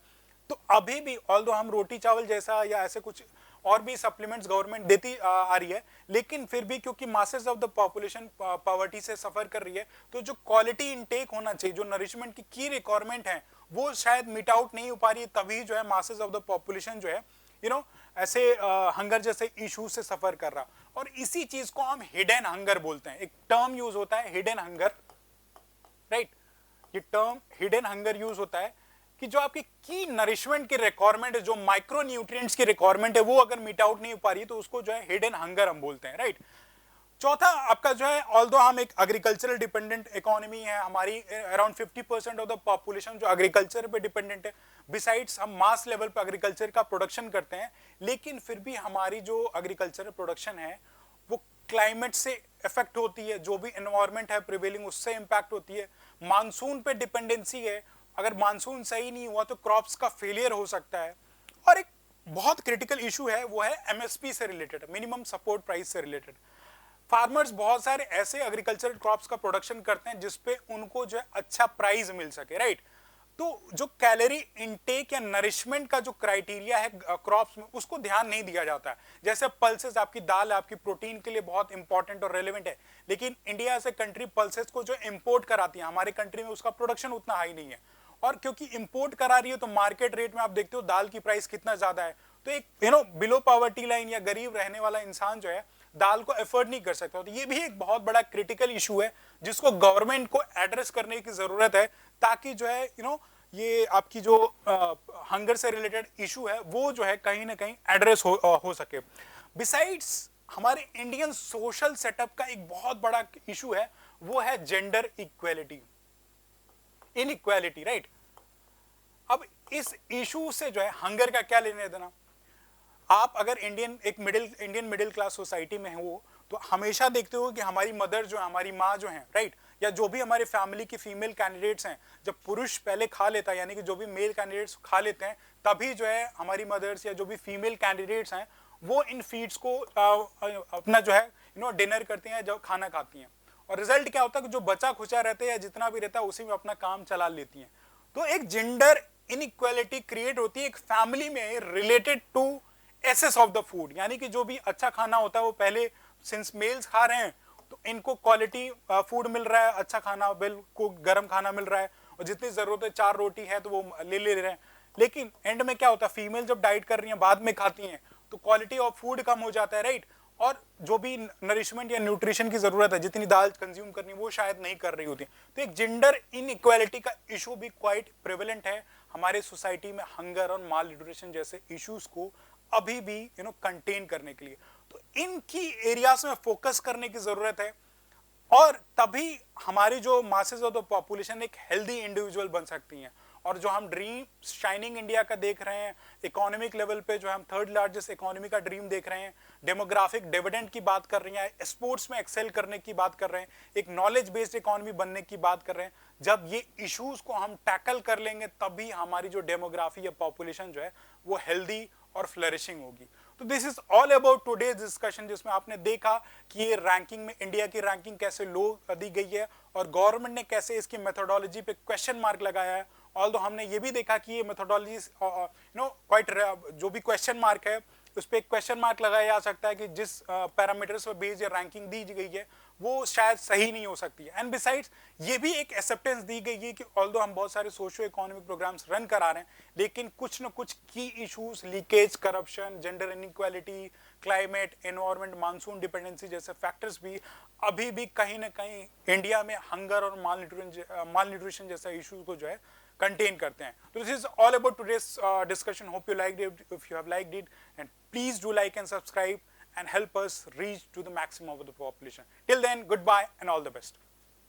तो अभी भी ऑल्दो हम रोटी चावल जैसा या ऐसे कुछ और भी सप्लीमेंट्स गवर्नमेंट देती आ रही है, लेकिन फिर भी क्योंकि masses of the population poverty से सफर कर रही है, तो जो क्वालिटी इंटेक होना चाहिए, जो नरिशमेंट की रिक्वायरमेंट है वो शायद मीट आउट नहीं हो पा रही है, तभी जो है मासेस ऑफ द पॉपुलेशन जो है ऐसे हंगर जैसे इश्यूज से सफर कर रहा। और इसी चीज को हम हिडन हंगर बोलते हैं। एक टर्म यूज होता है हिडन हंगर, राइट। ये टर्म हिडन हंगर यूज होता है कि जो आपकी की नरिशमेंट की रिक्वायरमेंट है, जो माइक्रो न्यूट्रिएंट्स की रिक्वायरमेंट है, वो अगर मीट आउट नहीं हो पा रही तो उसको जो है हिडन हंगर हम बोलते हैं, राइट। चौथा आपका जो है, ऑल्दो हम एक एग्रीकल्चरल डिपेंडेंट इकोनॉमी है, हमारी अराउंड 50% ऑफ द पॉपुलेशन जो एग्रीकल्चर पे डिपेंडेंट है। बिसाइड्स हम मास लेवल पे एग्रीकल्चर का प्रोडक्शन करते हैं, लेकिन फिर भी हमारी जो एग्रीकल्चर प्रोडक्शन है वो क्लाइमेट से इफेक्ट होती है, जो भी एनवायरमेंट है प्रिवेलिंग उससे इंपैक्ट होती है। मानसून पे डिपेंडेंसी है, अगर मानसून सही नहीं हुआ तो क्रॉप्स का फेलियर हो सकता है। और एक बहुत क्रिटिकल इशू है वो है एमएसपी से रिलेटेड, मिनिमम सपोर्ट प्राइस से रिलेटेड। फार्मर्स बहुत सारे ऐसे एग्रीकल्चरल क्रॉप्स का प्रोडक्शन करते हैं जिसपे उनको जो है अच्छा प्राइस मिल सके, राइट। तो जो कैलोरी इनटेक या नरिशमेंट का जो क्राइटेरिया है क्रॉप्स में उसको ध्यान नहीं दिया जाता है। जैसे पल्सेस, आपकी दाल आपकी प्रोटीन के लिए बहुत इंपॉर्टेंट और रेलेवेंट है, लेकिन इंडिया ऐसे कंट्री पल्सेस को जो इंपोर्ट कराती है, हमारे कंट्री में उसका प्रोडक्शन उतना हाई नहीं है। और क्योंकि इंपोर्ट करा रही है तो मार्केट रेट में आप देखते हो दाल की प्राइस कितना ज्यादा है। तो एक बिलो पॉवर्टी लाइन या गरीब रहने वाला इंसान जो है दाल को एफोर्ड नहीं कर सकता। तो ये भी एक बहुत बड़ा क्रिटिकल इशू है जिसको गवर्नमेंट को एड्रेस करने की जरूरत है, ताकि जो है ये आपकी जो हंगर से रिलेटेड इशू है वो जो है कहीं ना कहीं एड्रेस हो सके। बिसाइड्स हमारे इंडियन सोशल सेटअप का एक बहुत बड़ा इशू है वो है जेंडर इक्वेलिटी, इनइक्वालिटी, राइट। अब इस इशू से जो है हंगर का क्या लेने देना। आप अगर इंडियन मिडिल क्लास सोसाइटी में हो तो हमेशा देखते हो कि हमारी मदर जो है, हमारी माँ जो है, राइट, या जो भी हमारे फैमिली की फीमेल कैंडिडेट्स हैं, जब पुरुष पहले खा लेता है यानी कि जो भी मेल कैंडिडेट्स खा लेते हैं, तभी जो है हमारी मदर्स या जो भी फीमेल कैंडिडेट्स हैं वो इन फीड्स को अपना जो है डिनर करती हैं जब खाना खाती हैं। और रिजल्ट क्या होता है कि जो बचा खुचा रहता है या जितना भी रहता है उसी में अपना काम चला लेती हैं। तो एक जेंडर इनइक्वालिटी क्रिएट होती है एक फैमिली में related to access of the food, यानी कि जो भी अच्छा खाना होता है वो पहले सिंस मेल्स खा रहे हैं तो इनको क्वालिटी फूड मिल रहा है, अच्छा खाना, वेल कुक गर्म खाना मिल रहा है, और जितनी जरूरत है 4 रोटी है तो वो ले रहे हैं। लेकिन एंड में क्या होता है, फीमेल जब डाइट कर रही हैं बाद में खाती हैं तो क्वालिटी ऑफ फूड कम हो जाता है, राइट। और जो भी नरिशमेंट या न्यूट्रिशन की जरूरत है, जितनी दाल कंज्यूम करनी वो शायद नहीं कर रही होती। तो एक जेंडर इनइक्वालिटी का इशू भी क्वाइट प्रेवलेंट है हमारे सोसाइटी में, हंगर और माल न्यूट्रिशन जैसे इश्यूज को अभी भी कंटेन करने के लिए। तो इनकी एरियाज में फोकस करने की जरूरत है, और तभी हमारी जो मासेस ऑफ द पॉपुलेशन एक हेल्दी इंडिविजुअल बन सकती हैं। और जो हम ड्रीम शाइनिंग इंडिया का देख रहे हैं, इकोनॉमिक लेवल पे जो हम थर्ड लार्जेस्ट इकोनॉमी का ड्रीम देख रहे हैं, डेमोग्राफिक डिविडेंड की बात कर रही हैं, स्पोर्ट्स में एक्सेल करने की बात कर रहे हैं, एक नॉलेज बेस्ड इकोनॉमी बनने की बात कर रहे हैं, जब ये इश्यूज को हम टैकल कर लेंगे तभी हमारी जो डेमोग्राफी या पॉपुलेशन जो है वो हेल्दी और फ्लरिशिंग होगी। तो this is all about today's discussion, जिसमें आपने देखा कि ये रैंकिंग में इंडिया की रैंकिंग कैसे लो दी गई है और गवर्नमेंट ने कैसे इसकी मेथोडोलॉजी पे क्वेश्चन मार्क लगाया है। ऑल्दो हमने ये भी देखा कि ये मेथोडोलॉजी क्वाइट जो भी क्वेश्चन मार्क है उस पर क्वेश्चन मार्क लगाया जा सकता है कि जिस पैरामीटर्स पर बेस्ड रैंकिंग दी गई है वो शायद सही नहीं हो सकती है। एंड बिसाइड्स ये भी एक एक्सेप्टेंस दी गई है कि ऑल्दो हम बहुत सारे सोशियो इकोनॉमिक प्रोग्राम्स रन करा रहे हैं, लेकिन कुछ न कुछ की issues, leakage, corruption, gender inequality, climate, environment, monsoon dependency जैसे फैक्टर्स भी अभी भी कहीं ना कहीं इंडिया में हंगर और माल न्यूट्रिशन जैसा इशू को जो है कंटेन करते हैं। तो this is all about today's discussion. Hope you liked it. If you have liked it, and please do like and subscribe and help us reach to the maximum of the population. Till then, goodbye and all the best.